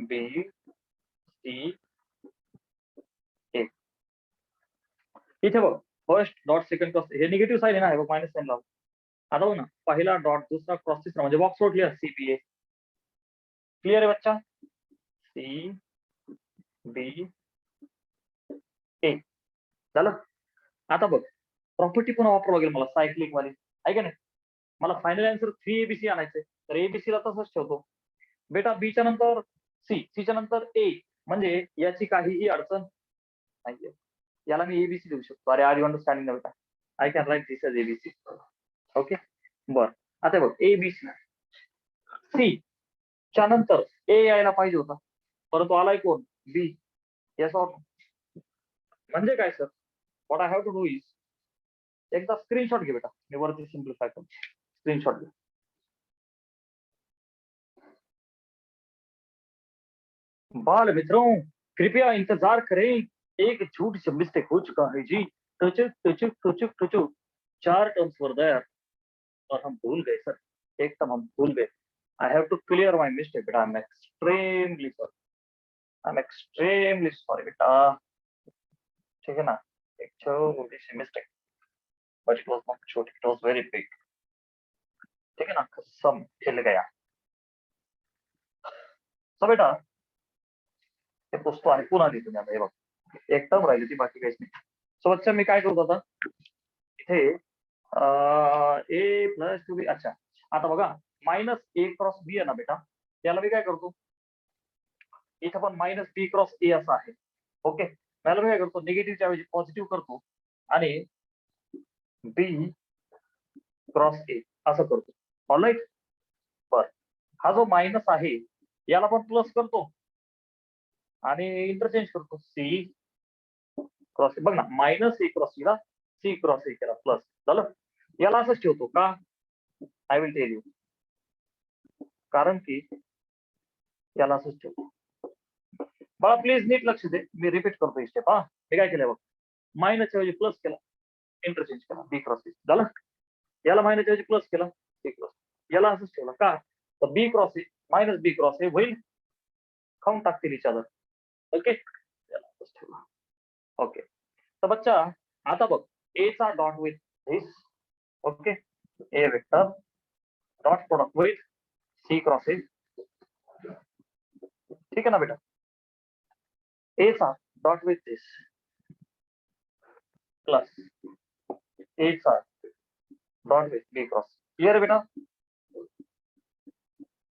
बी सी ए. इथे बघ फर्स्ट डॉट सेकंड क्रॉस हे निगेटिव्ह साईन आहे ना, हे बघ मायनस साईन लाव. आता बघ ना पहिला डॉट दुसरा क्रॉस तिसरा म्हणजे बॉक्स प्रोडक्ट लिहा सी बी ए. क्लियर आहे बच्चा. सी बी झालं. आता बघ प्रॉपर्टी पण वापरावं लागेल मला सायक्लिक वाली, आहे का नाही. मला फायनल आन्सर 3ABC आणायचंय, तर ABC ला तसंच ठेवतो बेटा. बीच्या नंतर सीच्या नंतर ए, म्हणजे याची काहीही अडचण नाहीये. याला मी ABC देऊ शकतो. अरे आर यू अंडरस्टँडिंग ना बेटा, I can write this as ABC. Okay बर. आता बघ ABC, सी च्या नंतर ए यायला पाहिजे होता, परंतु आलाय कोण, बी. येस ऑर म्हणजे काय sir, what I have to do is, एकदा स्क्रीनशॉट घे बेटा, मी वरती सिम्प्लिफाय करतो. स्क्रीनशॉट घे. बाल मित्रों कृपया इंतजार करें, एक झूठ से मिस्टेक हो चुका है जी. टुचुक टुचुक टुचुक टुचुक, 4 टर्म्स वर देयर और हम भूल गए सर, एकदम हम भूल गए. I have to clear my mistake बेटा, आई एम एक्सट्रीमली सॉरी बेटा. ठीक है ना, एक छोटी सी मिस्टेक, बट इट वाज नॉट छोटी, इट वाज वेरी बिग. ठीक है ना, कसम हिल गया. सो बेटा ते पुसतो आणि पुन्हा लिहितो मी आता. हे बघ एक टर्म राहिली ती, बाकी काहीच नाही. सो बच्चा मी काय करतो आता इथे ए प्लस टू बी. अच्छा आता बघा मायनस ए क्रॉस बी आहे ना बेटा, त्याला मी काय करतो, इथं पण मायनस बी क्रॉस ए असं आहे. ओके, त्याला मी काय करतो, निगेटिव्हच्या ऐवजी पॉझिटिव्ह करतो आणि बी क्रॉस ए असं करतो. ऑलराईट. बर, हा जो मायनस आहे याला पण प्लस करतो आणि इंटरचेंज करतो. सी क्रॉस ए, बघ ना, मायनस ए क्रॉस सीला सी क्रॉस ए केला प्लस झालं. याला असंच ठेवतो का, आय विल टेल यू, कारण की याला असंच ठेवतो. बाळा प्लीज नीट लक्ष दे, मी रिपीट करतो स्टेप. हा मी काय केलंय बघ, मायनसच्या ऐवजी प्लस केला, इंटरचेंज केला, बी क्रॉस ए झालं. याला मायनसच्या ऐवजी प्लस केला, बी क्रॉस, याला असंच ठेवलं का, तर B cross A minus B cross A होईल, खाऊन टाकतील इच अदर. ओके, याला असंच ठेवलं. ओके, तर बच्चा आता बघ ए चा dot with this. Okay, A vector dot product with C cross A. ठीक है ना बेटा, ए चा dot with this plus A चा dot with B cross. Clear बेटा,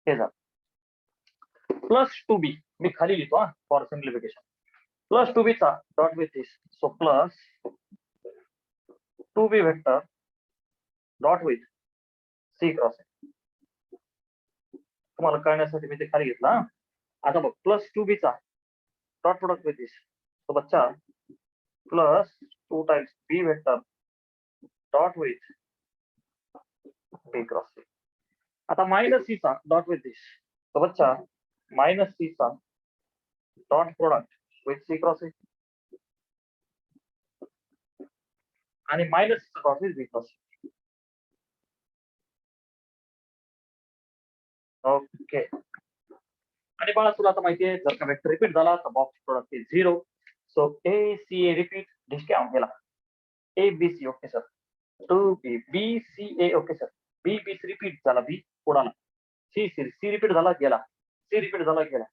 हे झालं. प्लस टू बी मी खाली लिहितो हा for simplification. Plus two B चा dot with this, so plus two B vector dot with C cross A. तुम्हाला कळण्यासाठी मी ते खाली घेतला. आता बघ प्लस टू बी चा डॉट प्रोडक्ट विथ दिस, तो बच्चा plus two times B vector dot with B cross A. आता मायनस सी चा डॉट विथ दिस, तो बच्चा मायनस सी चा dot product with C cross A आणि मायनस सी चा dot with B cross A. Okay, आणि बाळा तुला आता माहितीये जर का वेक्टर रिपीट झाला तर box product is 0. So A C A repeat, discount गेला. A B C okay sir, two B B C A okay sir, B B C repeat झाला, बी उडाला, सी सी सी रिपीट झाला गेला, C repeat झाला गेला,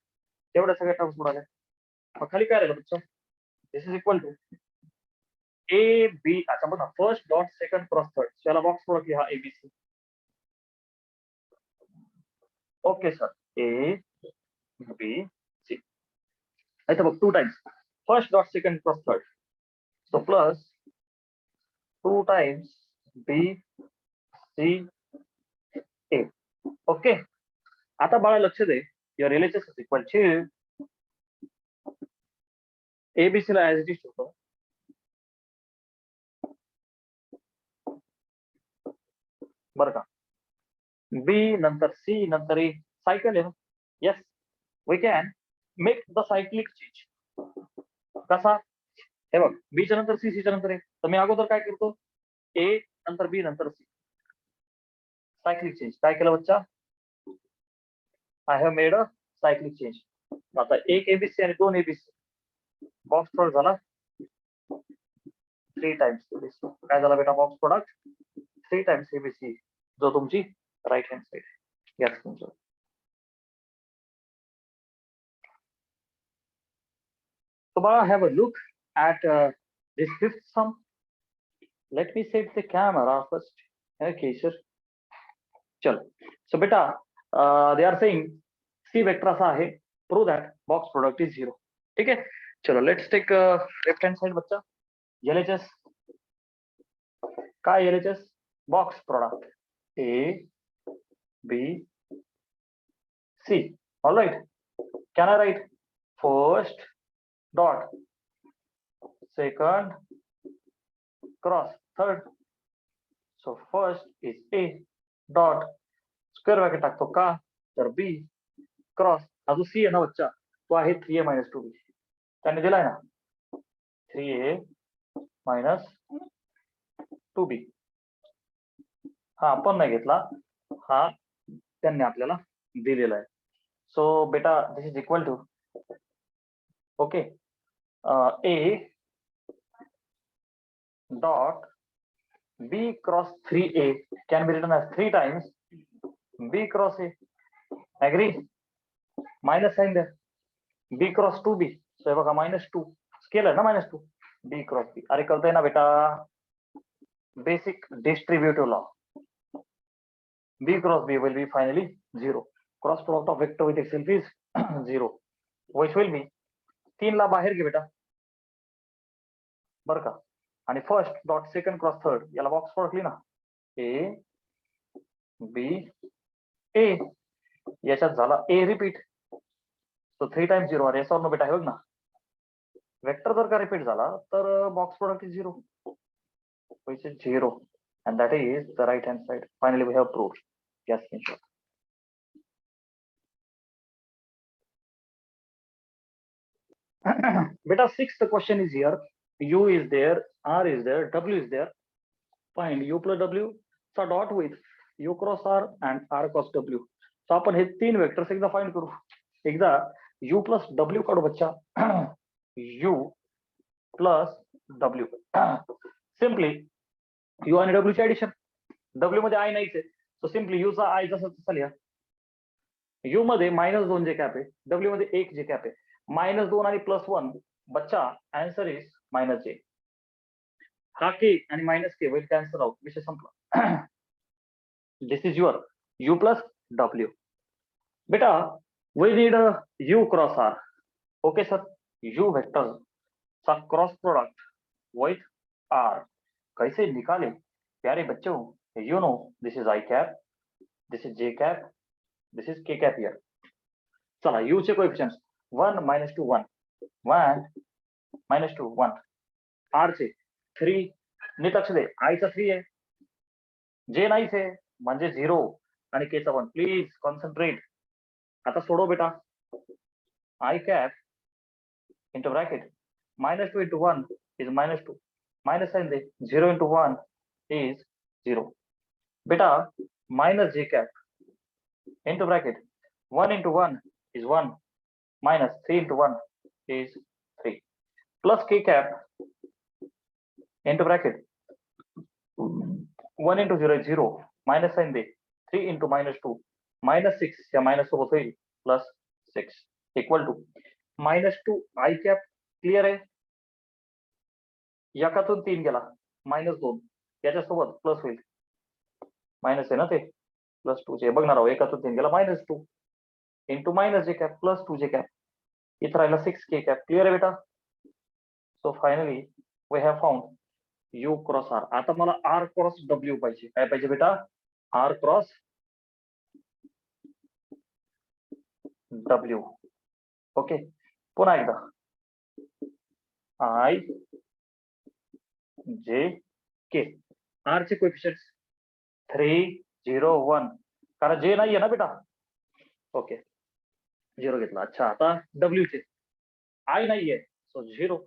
तेवढ्या सगळ्या terms उडाल्या. मग खाली काय राहिलं बच्चा, this is equal to A B. अच्छा बघा first dot second cross third, त्याला बॉक्स प्रोडक्ट लिहा A B C. Okay sir, A B C. इथं बघ two times first dot second cross third, so plus two times B C A. Okay, आता बाळा लक्ष दे, your LHS is equal to A B C ला as it is ठेवतो, बरं का. बी नंतर सी नंतर ए, सायकल आहे. Yes, we can make the cyclic change. कसा, हे बघ बीच्या नंतर सी, सीच्या नंतर ए, तर मी अगोदर काय करतो, ए नंतर बी नंतर सी, सायक्लिक चेंज. काय केलं बच्चा, I have made a cyclic change. आता एक एबीसी आणि दोन एबीसी, बॉक्स प्रोडक्ट झाला थ्री टाइम्स एबीसी. काय झाला बेटा, box product three times ABC, जो तुमची राईट हँड साइड. यस तुमचं. So, have a look at this fifth sum. Let me set the camera first. Okay, sir. चलो. So beta, they are saying C vector असा आहे. Prove that box product is 0. ठीक है. चलो, let's take left hand side बच्चा. LHS. काय LHS? Box product. A, B, C. All right. Can I write first dot, second cross third? So first is A dot square bracket टाकतो का, तर B cross हा जो C आहे ना बच्चा, तो आहे 3A - 2B. त्याने दिलाय ना 3A - 2B. हा आपण नाही घेतला, हा त्यांनी आपल्याला दिलेला आहे. सो बेटा this is equal to okay A dot B cross 3A can be written as 3 times B cross A. Agree? Minus sign there. B cross 2B. So बघा -2 स्केलर ना -2 B cross B. अरे कळतंय ना बेटा, basic distributive law. B cross B will be finally 0. Cross product of vector with itself is 0. Which will be 3 ला बाहेर घे बेटा बरं का. आणि first dot second cross third याला बॉक्स प्रोडक्ट लिही ना. A B A याच्यात झाला A रिपीट. So 3 times 0. अरे सॉल्व बेटा हे बघ ना, वेक्टर जर का रिपीट झाला तर box product is 0, which is 0, and that is the right hand side. Finally we have proved. Yes, in short. Beta, sixth question is here. U is there, R is there, W is there. Find U plus W. So dot with U cross R and R cross W. So आपण हे तीन vectors एकदा find करू. एकदा U plus W काढू बच्चा. U plus W. Simply U आणि W चे ऍडिशन. W मध्ये I नाहीच आहे, सो सिम्पली U चा I जसा तसा लिहा. U मध्ये -2 जे कॅप आहे, W मध्ये 1 जे कॅप आहे. -2 आणि +1 बच्चा आन्सर इज -J. हा K आणि -K विल कॅन्सल आउट. विषय संपला. This is your U plus W. बेटा we need U cross R. Okay sir, U vector चा क्रॉस प्रोडक्ट विथ R कैसे निकाले प्यारे बच्चों? You know this is I cap, this is J cap, this is K cap here. चला U चे coefficients 1 -2 1 1 -2 1. R चे 3 नीट लक्ष दे, I चा 3 आहे, J नाहीच आहे म्हणजे 0 आणि K चा 1. Please concentrate. आता सोडव बेटा. I cap into bracket -2 into 1 is -2, minus sign they, 0 into 1 is 0. बेटा -J cap into bracket 1 into 1 is 1, minus 3 into 1 is 3, plus K cap into bracket 1 into 0 is 0, minus sign they, 3 into -2 -6 या -2 होत होईल plus 6 equal to -2 I cap. Clear आहे? एकातून 3 गेला -2 याच्यासोबत plus होईल, minus आहे ना ते, +2 चे बघणार आहोत. एकातून 3 गेला -2 into -J cap plus 2J cap. इथं राहिला 6K cap. क्लियर आहे बेटा? So finally we have found U cross R. आता मला R क्रॉस W पाहिजे. काय पाहिजे बेटा? R cross W. ओके, पुन्हा एकदा I J K. R चे कोएफिशिएंट्स 3 0 1, कारण J नाही आहे ना बेटा. ओके, 0 घेतला. अच्छा, आता W चे I नाहीये, सो 0.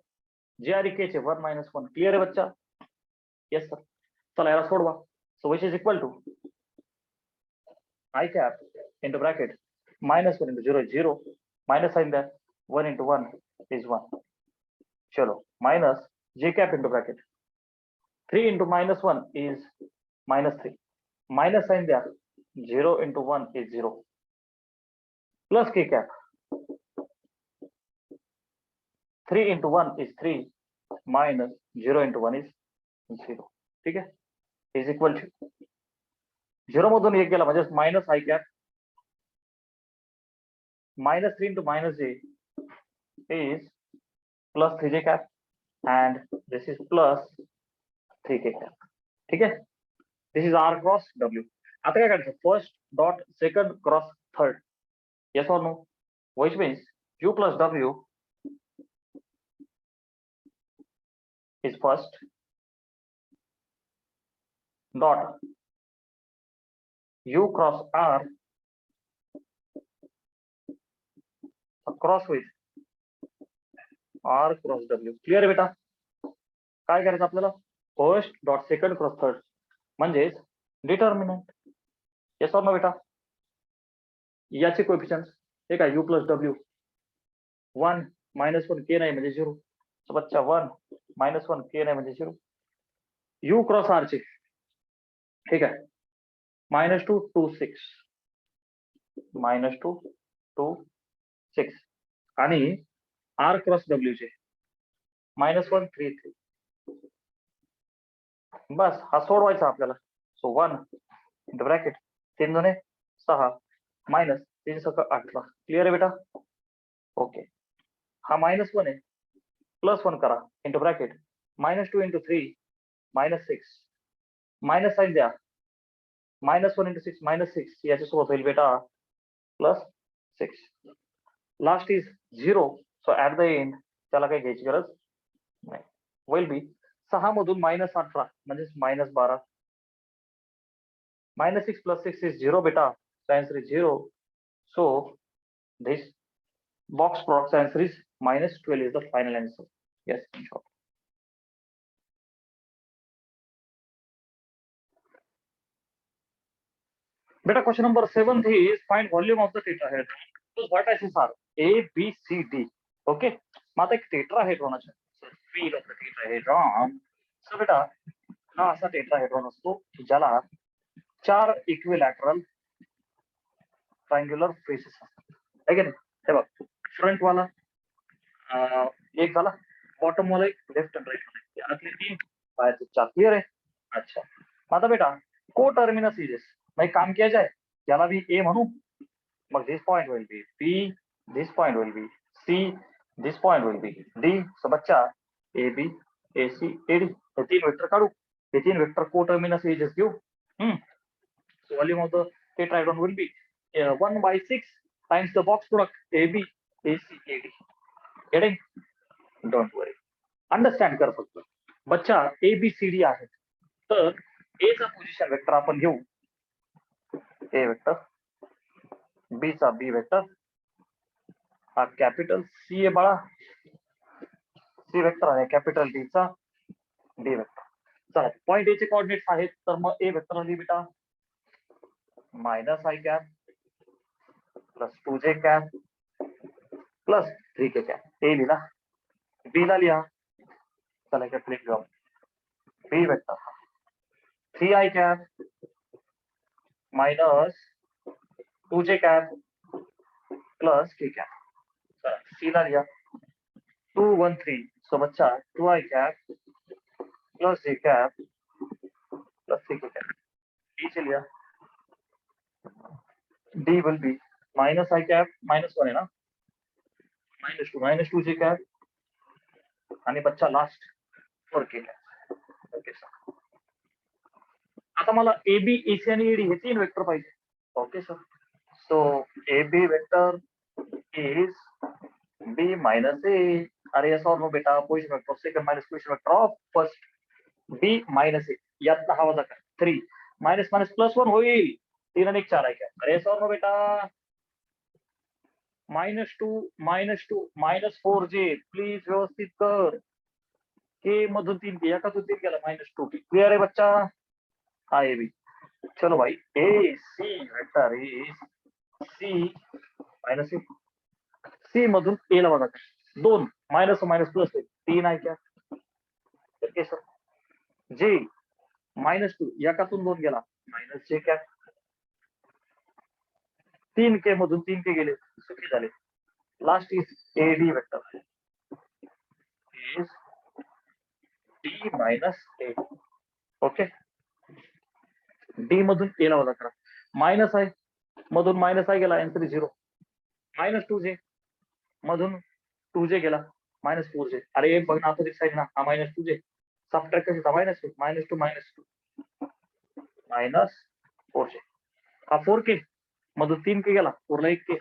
J आणि K चे 1 - 1. क्लियर आहे बच्चा? Yes sir. चला याला सोडवा. So which is equal to I cap into bracket -1 into 0 is 0, minus sign there, 1 into 1 is 1. चलो, minus J cap into bracket 3 into -1 is -3, minus sign there, 0 into 1 is 0, plus K cap 3 into 1 is 3, minus 0 into 1 is 0. ठीक आहे, is equal to 0 मधून 1 गेला म्हणजे minus i cap, minus 3 into minus j is plus 3j cap and this is plus 3k cap. ठीक आहे, this is r cross w. आता काय करायचं, first dot second cross third, yes or no, which means u plus w is first dot u cross r cross with r cross w. Clear आहे बेटा? काय करायचं आपल्याला, first dot second cross third म्हणजेच determinant, yes or no बेटा. याचे coefficients हे काय, u plus w 1 minus 1 k नाही म्हणजे 0. सो बच्चा 1 मायनस 1 k नाही म्हणजे 0. u क्रॉस r चे ठीक आहे, -2 2 6 -2 2 6 आणि r क्रॉस w चे -1 3 3. बस हा सोडवायचा आपल्याला. सो 1 इंटू ब्रॅकेट 3 दुने 6 मायनस 3 6 18. क्लिअर आहे बेटा? ओके, हा -1 आहे, +1 करा into bracket -2 into 3 -6 minus sign द्या, -1 into 6 -6 याच्यासोबत होईल बेटा +6. Last is 0, so at the end त्याला काही घ्यायची गरज नाही. विल बी 6 मधून -18 म्हणजे -12, -6 + 6 is 0 बेटा, answer is 0. So this box product's answer is -12 is the final answer. Yes, in short. Beta, question number 7 is find volume of the tetrahedron. So what I are A, B, C, D. Okay. माता एक tetrahedron आहे. So field of the tetrahedron. So बेटा हा असा tetrahedron असतो ज्याला 4 equilateral triangular faces असतात. है की नाही? हे बघ, फ्रंट वाला एक झाला, बॉटम वाला एक, लेफ्ट अँड राईट वाला, आतले 3 बाहेरचे 4. क्लियर आहे? अच्छा, आता बेटा को टर्मिनस इज भाई काम किया जाए, याला भी ए म्हणू, मग this point will be B, this point will be C, this point will be D. So बच्चा A B A C A D हे 3 वेक्टर काढू, हे 3 वेक्टर को टर्मिनस एजेस घेऊ. So volume of the tetrahedron will be 1/6 times the box product AB AC AD. Getting? Don't worry. Understand कर फक्त. बच्चा ABCD आहे, तर ए चा पोझिशन वेक्टर आपण घेऊ, ए वेक्टर, बी चा बी वेक्टर, हा कॅपिटल सी आहे बाळा, सी वेक्टर आहे, कॅपिटल डी चा डी वेक्टर. चला, पॉइंट ए चे कोऑर्डिनेट्स आहेत, तर मग ए वेक्टर लिहि बेटा -i cap plus 2j cap plus 3k cap. A लिहिला, बी ला लिहा, चला इकडे प्लेट घेऊ, B vector 3i cap minus 2j cap plus k cap. चला सी ला लिहा 2 1 3. सो बच्चा 2i cap plus j cap plus 3k cap. D चे लिहा, D will be -i cap -1 आहे ना, -2 -2j कॅप आणि बच्चा last 4k cap. Okay sir, आता मला ए बी ए सी आणि एडी हे 3 वेक्टर पाहिजे. Okay sir, so A B vector is B minus A. अरे yes or no बेटा, position vector second minus position vector of first B minus A, यातला हा वजा काय 3 मायनस मायनस +1 होईल, 3 आणि 1 4 आहे काय. अरे yes or no बेटा, -2 -4j प्लीज व्यवस्थित कर, के मधून 3 के एकातून 3 गेला -2. क्लियर आहे बच्चा? हा ए बी. चलो भाई, A C vector is C minus A, C मधून ए ला वजा 2 मायनस मायनस प्लस 3 आहे क्या. ओके सर, जे -2 एकातून 2 गेला -j क्या, 3k मधून 3k गेले, सुखी झाले. Last is AD vector is D minus A. Okay, D मधून ए ला वजा करा, मायनस आहे मधून मायनस आहे गेला, आन्सर 0. मायनस 2J मधून 2J गेला, मायनस 4J. अरे बघ ना, अपोजिट साइड ना, हा मायनस 2J, सबट्रॅक्ट कशाचा, मायनस 2, मायनस 2 मायनस 4J. हा 4K मधून 3K गेला, 4 ला 1K.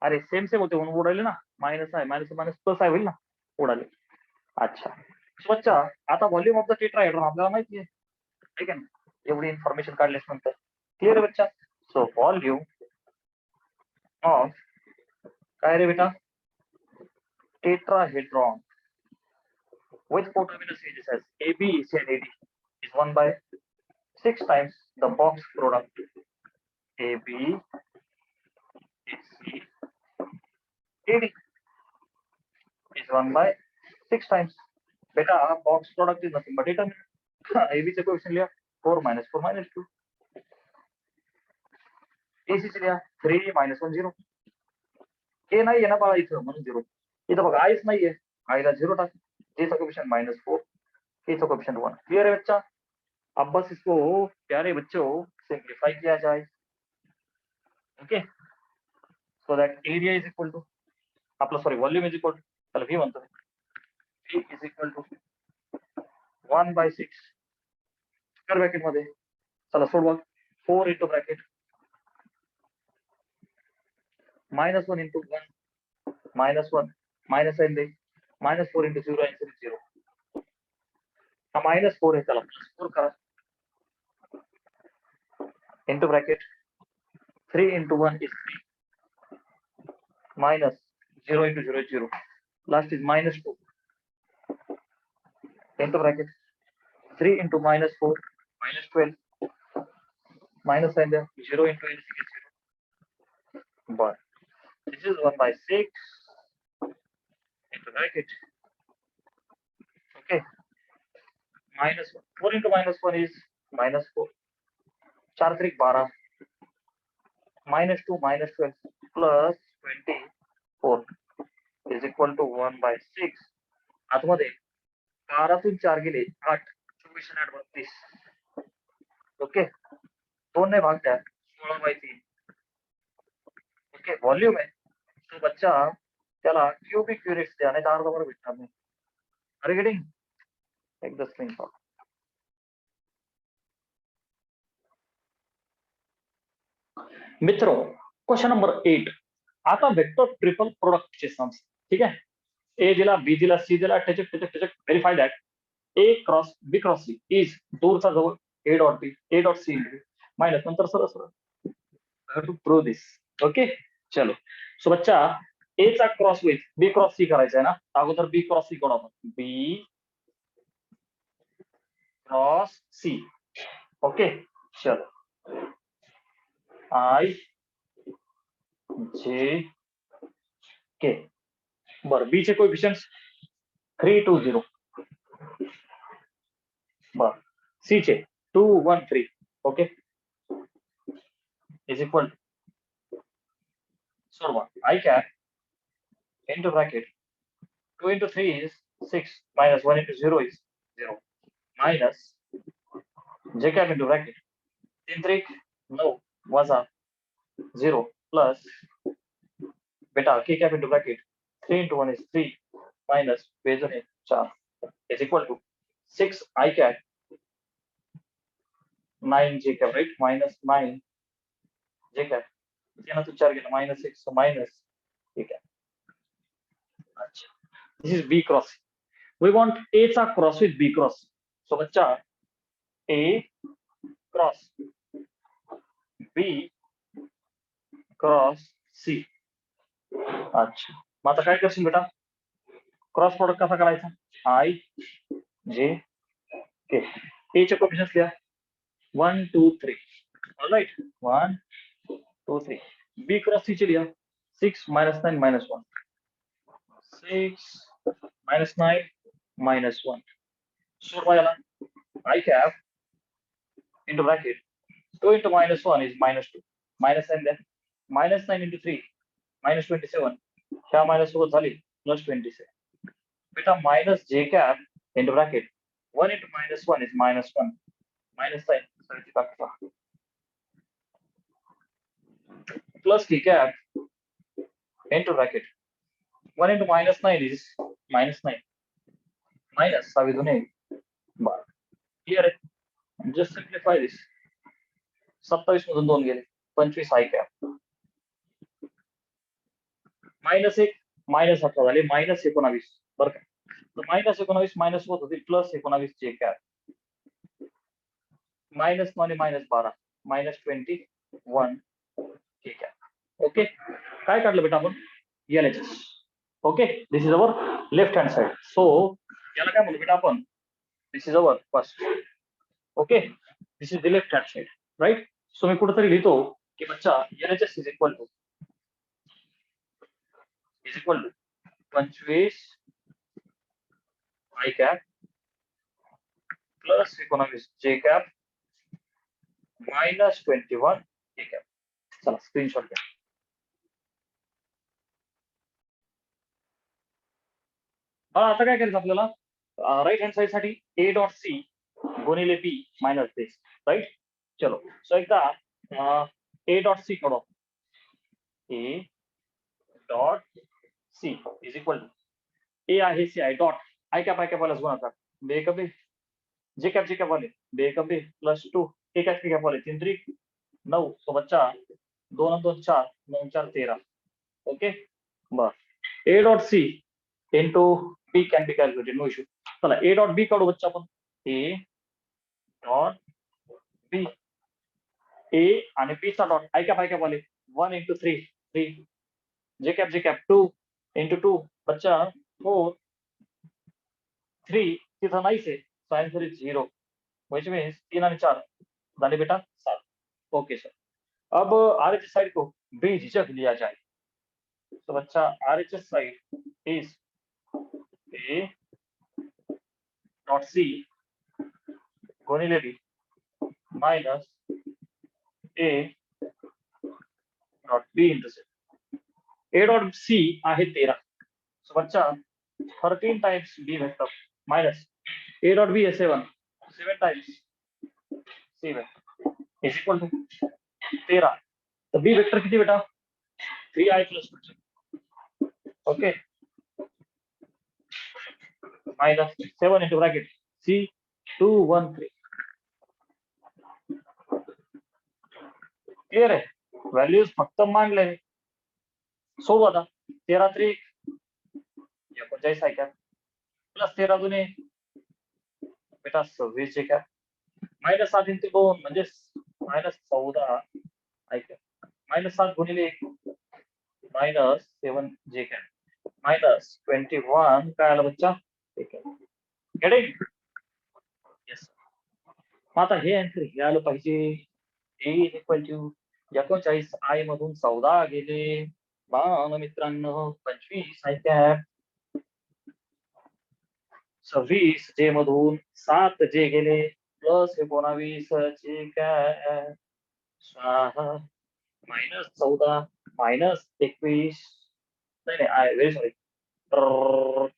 अरे सेम सेम होते म्हणून उडाले ना, मायनस आहे, मायनस मायनस प्लस आहे, होईल ना, उडाले. अच्छा बच्चा, आता व्हॉल्यूम ऑफ द टेट्राहेड्रॉन आपल्याला माहिती आहे, ठीक आहे ना, एवढी इन्फॉर्मेशन काढल्यास नंतर क्लिअर आहे बच्चा. सो व्हॉल्यूम ऑफ काय रे बेटा, tetrahedron with coterminous edges as AB, AC and AD is 1 by 6 times the box product AB, AC, AD is 1 by 6 times. Beta, box product is nothing but determinant. AB say coefficient लिया 4 minus 4 minus 2. AC से लिया 3 minus 1 0. A नाही आहे ना बाळा इथं, म्हणून 0. इथं बघा आयच नाहीये, आयला 0 टाक, J का कोएफिशिएंट -4, K का कोएफिशिएंट 1. क्लियर है बच्चा? अब बस इसको प्यारे बच्चों सिंप्लीफाई किया जाए. Okay, so that area is equal to आपला, sorry, volume is equal to, चला V म्हणतो, V is equal to 1 by 6 square bracket मध्ये, चला सोड बघ, 4 into bracket -1 into 1 -1 minus sign दे, -4 इंटू 0 आंसर 0. हा -4 है, चला +4 करा, into bracket 3 into 1 is 3, minus 0 into 0 is 0, last is -2 into bracket 3 into -4 -12, minus sign there, 0 into n is 0, but this is 1 by 6 into bracket, okay, -1, 4 into -1 is -4, 4 3 12, -2 -12 plus 24 is equal to 1 by 6. आतमध्ये 12 4 गेले 8, 24 8 32. Okay, 2 ने भाग दिया 16 by 3. Okay, volume आहे तो बच्चा त्याला cubic units द्या, नाही तर अर्धा बरोबर भेटणार नाही. अरे गेटिंग, टेक द स्क्रीनशॉट. मित्रों, क्वेश्चन नंबर 8. आता वेक्टर ट्रिपल प्रोडक्टचे सम्स, ठीक आहे, ए दिला, बी दिला, सी दिला, टेचक verify that A cross B cross C is दूरचा जवळ A dot B, A dot C minus, नंतर सरळ टू प्रूव्ह दिस. ओके, चलो. सो बच्चा, ए चा cross with B cross C करायचा आहे ना, अगोदर बी क्रॉस सी कोण आपण, बी क्रॉस सी. ओके, चलो, आई जे के, बर, बी चे कोएफिशिएंट्स 3 2 0, बर, सी चे 2 1 3, okay, is equal to, so what, I cap into bracket 2 into 3 is 6 minus 1 into 0 is 0, minus j cap into bracket 3 3 9 waza 0 plus beta k cap into bracket 3 into 1 is 3 minus base 4 is equal to 6 I cap 9 j cap, right, minus 9 j cap, याना तो 4 गेला, -6, so minus k cap. अच्छा, this is B cross. We want A चा cross with B cross. So बच्चा, A cross B cross C. अच्छा, मग आता काय करशील बेटा, क्रॉस प्रोडक्ट कसा करायचा, I J K. A चे कोएफिशिएंट्स लिया 1 2 3, ऑलराइट, 1 2 3. B क्रॉस C चे लिया 6 -9 -1, 6 -9 -1. So I cap into bracket 2 into -1 is -2, minus sign there, -9 into 3 -27, ह्या मायनस सोबत झाली +27. beta minus j cap into bracket 1 into -1 is -1 minus sign plus k cap into bracket 1 into -9 is -9 minus अभी दोनों बार clear है. Just simplify this. 27 मधून 2 गेले 25 I cap -1 -18 झाले -19 बरं का. तर -19 मायनस होत होतील +19 j cap -9 आणि -12 -21 j cap. ओके काय काढलं बेटा आपण LHS. Okay this is our left hand side. सो याला काय म्हणू बेटा आपण this is our first. Okay this is the left hand side right. So मी कुठेतरी लिहितो की बच्चा LHS is equal to 25 I cap plus 19 J cap minus 21 J cap. चला स्क्रीनशॉट घ्या. आता काय करायचं आपल्याला राईट हँड साइड साठी A डॉट C गुणिले P मायनस दिस राइट. चलो सो एकदा A डॉट C काढू. A dot C is equal to A आहे C आहे डॉट I cap वाले गुणाकार बे कबे J cap वाले बे कबे प्लस 2 A cap वाले 3 3 9. सो बच्चा 2 2 4 9 4 13. Okay bus A dot C into B can be calculated, no issue. चला A डॉट B काढू बच्चा आपण. A डॉट B A आणि B चा डॉट I cap वाले 1 into 3 3 J cap 2 into 2 बच्चा 4 3 तिथं नाहीच आहे. So answer is 0 which means 3 आणि 4 झाले बेटा 7. Okay sir. अब RHS साइड को बेझिझक लिया जाए. तो बच्चा RHS side is A dot C गुणिले B minus A dot B into C. A dot C आहे 13. सो बच्चा 13 times B vector minus A dot B है 7 times C vector is equal to 13. तो B वेक्टर किती बेटा 3I plus 2. Okay minus 7 into bracket C 2 1 3. Clear आहे. Values फक्त मांडले. सोडू आता 13 3 49 आहे का प्लस 13 दुने बेटा 26 आहे का मायनस 7 इंटू 2 म्हणजे मायनस 14 आहे का मायनस 7 गुणिले 1 मायनस 7 जे काय मायनस 21 काय आलं बच्चा गेटिंग यस. आता हे आन्सर हे आलं पाहिजे. A is equal to 39 I मधून 14 गेले बाण मित्रांनो 25 आहे कॅप 26 J मधून 7 J गेले plus 19 J cap 6 minus 14 minus 21 नाही आय व्हेरी सॉरी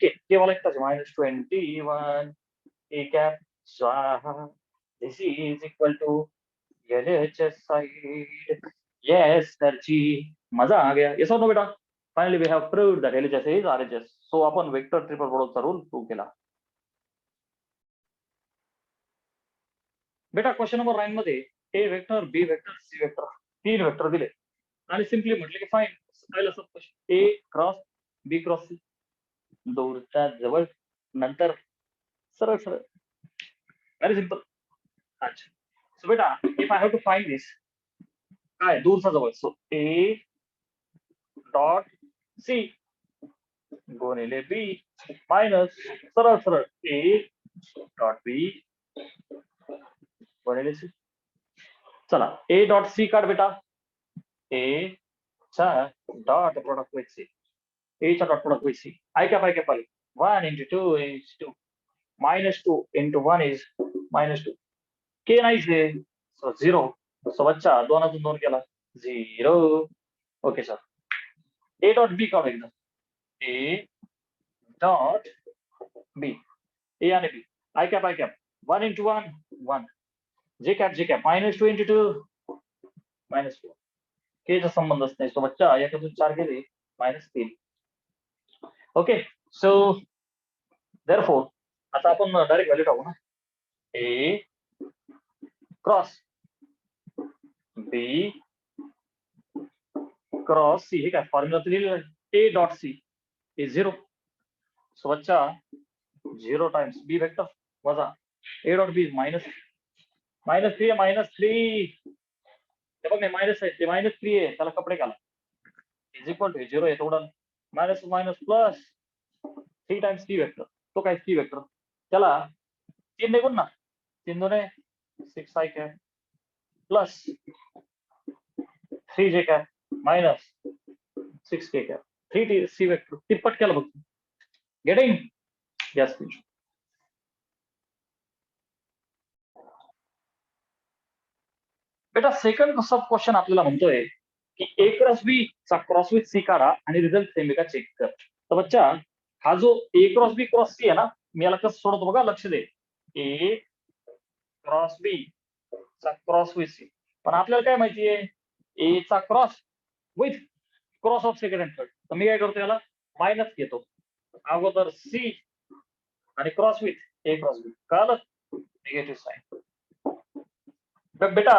के वाला एकटाच मायनस 21 A cap स्वाहा. This is equal to LHS side. Yes, sir जी मजा आ गया. Yes or no बेटा? Finally we have proved that LHS is RHS. So आपण vector triple प्रोडक्टचा rule prove केला. बेटा क्वेश्चन नंबर 9 मध्ये A vector B vector C vector 3 vector दिले आणि simply म्हटले की फाइन पहिला sub question A cross B cross C दूरच्या जवळ नंतर सरळ सरळ व्हेरी सिंपल. अच्छा सो बेटा if I have to find this काय दूरचा जवळ सो A डॉट C गुणिले B मायनस सरळ सरळ A डॉट B गुणिले C. चला A डॉट C काढ बेटा. A चा dot product with C A चा dot product with C I cap आले 1 into 2 is 2 minus 2 into 1 is minus 2 K नाहीच आहे सो 0. सो बच्चा 2 2 केला 0. Okay sir A dot B काढू एकदा A डॉट बी, ए आणि बी, आय कॅप 1 into 1 1, जे कॅप -2 into 2 -4, के चा संबंधच नाही. सो बच्चा याच्यातून 4 गेले -3. ओके, सो देअरफॉर आता आपण डायरेक्ट व्हॅल्यू टाकू ना. A cross B cross C, हे काय फॉर्म्युला लिहिलेलं आहे. A dot C is 0. So बच्चा 0 टाइम्स बी वेक्टर वजा ए डॉट बी -3 हे बघ नाही मायनस आहे, ते -3 आहे, त्याला कपडे घाला. इज इक्वल टू 0 आहे तेवढं minus plus 3 times T vector. तो काय टी वेक्टर, त्याला 3 निघून ना, 3 2 6 i cap plus 3 J cap minus 6 K cap 3 टी सी वेक्टर तिप्पट केलं बघ. गेटिंग? Yes please. बेटा सेकंड सब क्वेश्चन आपल्याला म्हणतोय की ए क्रॉस बी चा क्रॉस विथ सी काढा आणि रिझल्ट सेम आहे का चेक कर. तर बच्चा हा जो ए क्रॉस बी क्रॉस सी आहे ना, मी याला कसं सोडतो बघा, लक्ष दे. ए क्रॉस बी चा क्रॉस विथ सी, पण आपल्याला काय माहितीये, ए चा cross with cross of second and third. तर मी काय करतो, याला मायनस घेतो अगोदर सी आणि क्रॉस विथ ए क्रॉस बी, कळलं, निगेटिव्ह साइन. बेटा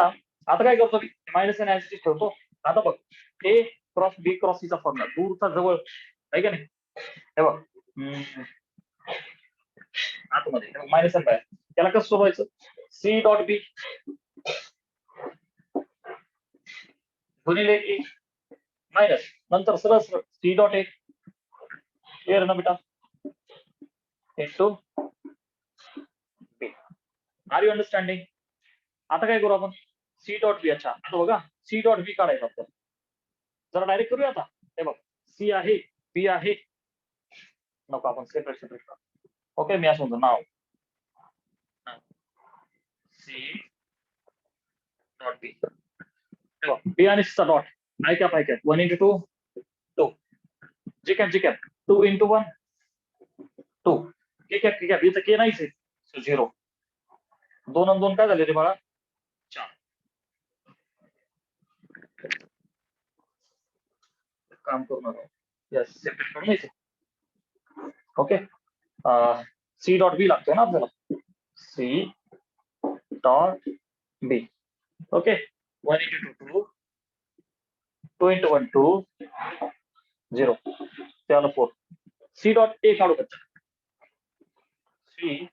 आता काय करतो, मायनस आणि ऍसिड ठेवतो. आता बघ, ए क्रॉस बी क्रॉस सीचा फॉर्म्युला दूरचा जवळ आहे का नाही, हे बघ आतमध्ये मायनस आणि बाहेर, त्याला कसं सोडवायचं, सी डॉट बी गुणिले ए मायनस नंतर सरळ सी डॉट ए, क्लिअर ना बेटा, into B. Are you understanding? आता काय करू आपण, सी डॉट बी. अच्छा आता बघा, सी डॉट बी काढायचं आपल्याला, जरा डायरेक्ट करूया आता. हे बघ, सी आहे बी आहे, नको आपण सेपरेट करू. ओके, मी असं म्हणतो नाव सी डॉट बी, बी आणि सी चा dot I cap 1 into 2 2, J cap 2 into 1 2, K cap इथं के नाहीच आहे, सो 0. 2 आणि 2 काय झाले रे बाळा, 4. काम करू नका, यस सेपरेट करून घ्यायचं. ओके, सी डॉट बी लागतोय ना आपल्याला, C dot B. Okay, 1 into 2 2 into 1 2 0, त्याला 4. सी डॉट ए काढू बच्चा, सी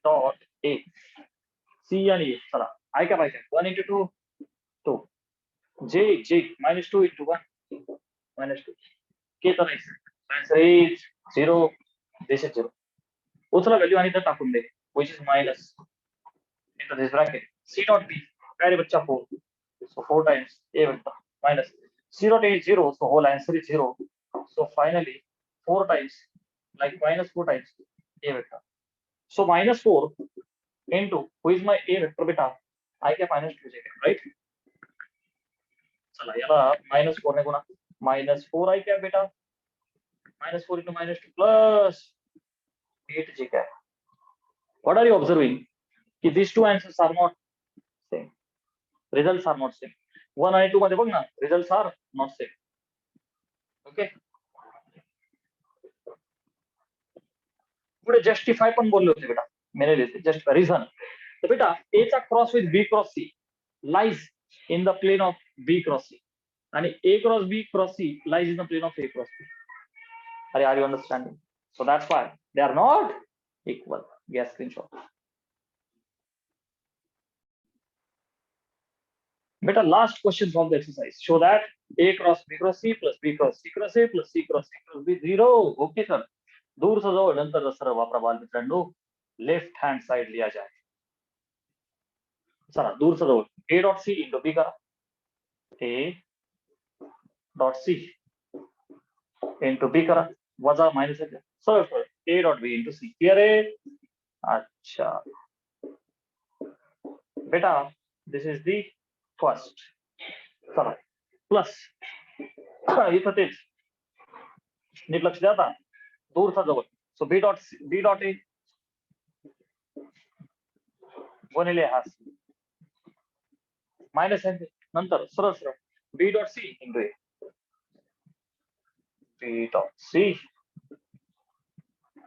डॉट ए, सी आणि ए, चला आय काय पाहिजे, 1 into 2 2, जे -2 into 1 -2, के तर नाही, 0 दिस इज 0. उचला व्हॅल्यू आणि तर टाकून दे, which is minus into this bracket. C dot B, काय रे बच्चा 4, so 4 times A vector minus C dot A is 0, so whole answer is 0. So finally 4 times, like -4 times A vector. So -4 into who is my A vector beta, I cap -2 j, right? चला याला -4 ने गुणा, -4 I cap beta -4 into -2 plus 8 j cap. What are you observing? These two answers are not same. Results are not same. 1 आणि 2 मध्ये बघ ना, results are not same. Okay. पुढे justify पण बोलले होते बेटा, मैंने लिहिले जस्ट रिझन. तर बेटा ए चा cross with B cross C lies in the plane of B cross C, आणि A cross B cross C lies in the plane of A cross C. अरे are you understanding? So that's why they are not equal. Get screenshot. Beta, last question from the exercise. Show that A cross B cross C plus B cross C cross A plus C cross C cross B 0. Okay sir. दूर से जवळ नंतर सरळ वापरा बाल मित्रांनो. Left hand side लिया जाए. चला दूर से जवळ A dot C into B करा. A dot C into B करा. वजा माइनस आहे. सरळ सरळ A dot B into C. Clear आहे? अच्छा. बेटा दिस इज दी फर्स्ट. चला प्लस इथं तेच नीट लक्ष द्या आता. दूरचा जवळ So B dot A गुणिले हा C मायनस आहे नंतर सरळ सरळ B dot C into A. B dot C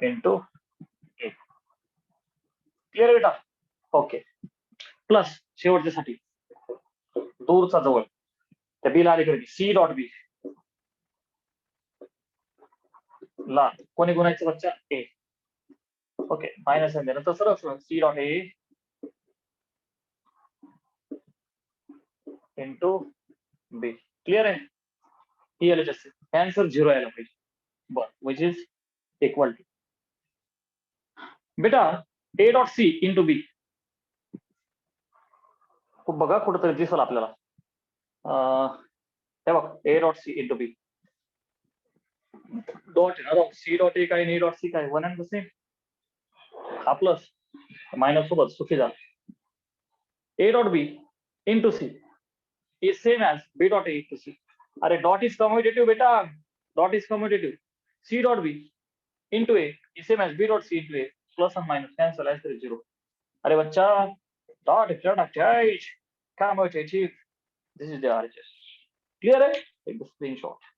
into A. Clear बेटा? ओके. प्लस शेवटच्यासाठी दूरचा जवळ त्या बी ला आले करेक्ट सी डॉट बी ला कोणी गुणायचं बच्चा ए. ओके मायनस आहे नंतर सरळ C dot A into B. Clear आहे? ही आले जास्त आन्सर 0 यायला पाहिजे. बर विच इज इक्वल टू बेटा A dot C into B. बघा कुठेतरी दिसल आपल्याला. हे बघ A dot C into B dot C dot A काय ए डॉट सी काय वन अँड द सेम. हा प्लस मायनस सोबत सुखी झाला. ए डॉट बी इंटू सी is same as b dot a into c. अरे डॉट इज कम्युटेटिव बेटा, dot is commutative. c dot b into a is same as b dot c into a. Plus and minus cancel as 0. अरे बच्चा dot is not attached, commutative. This is the RHS. Clear है? Take the screenshot.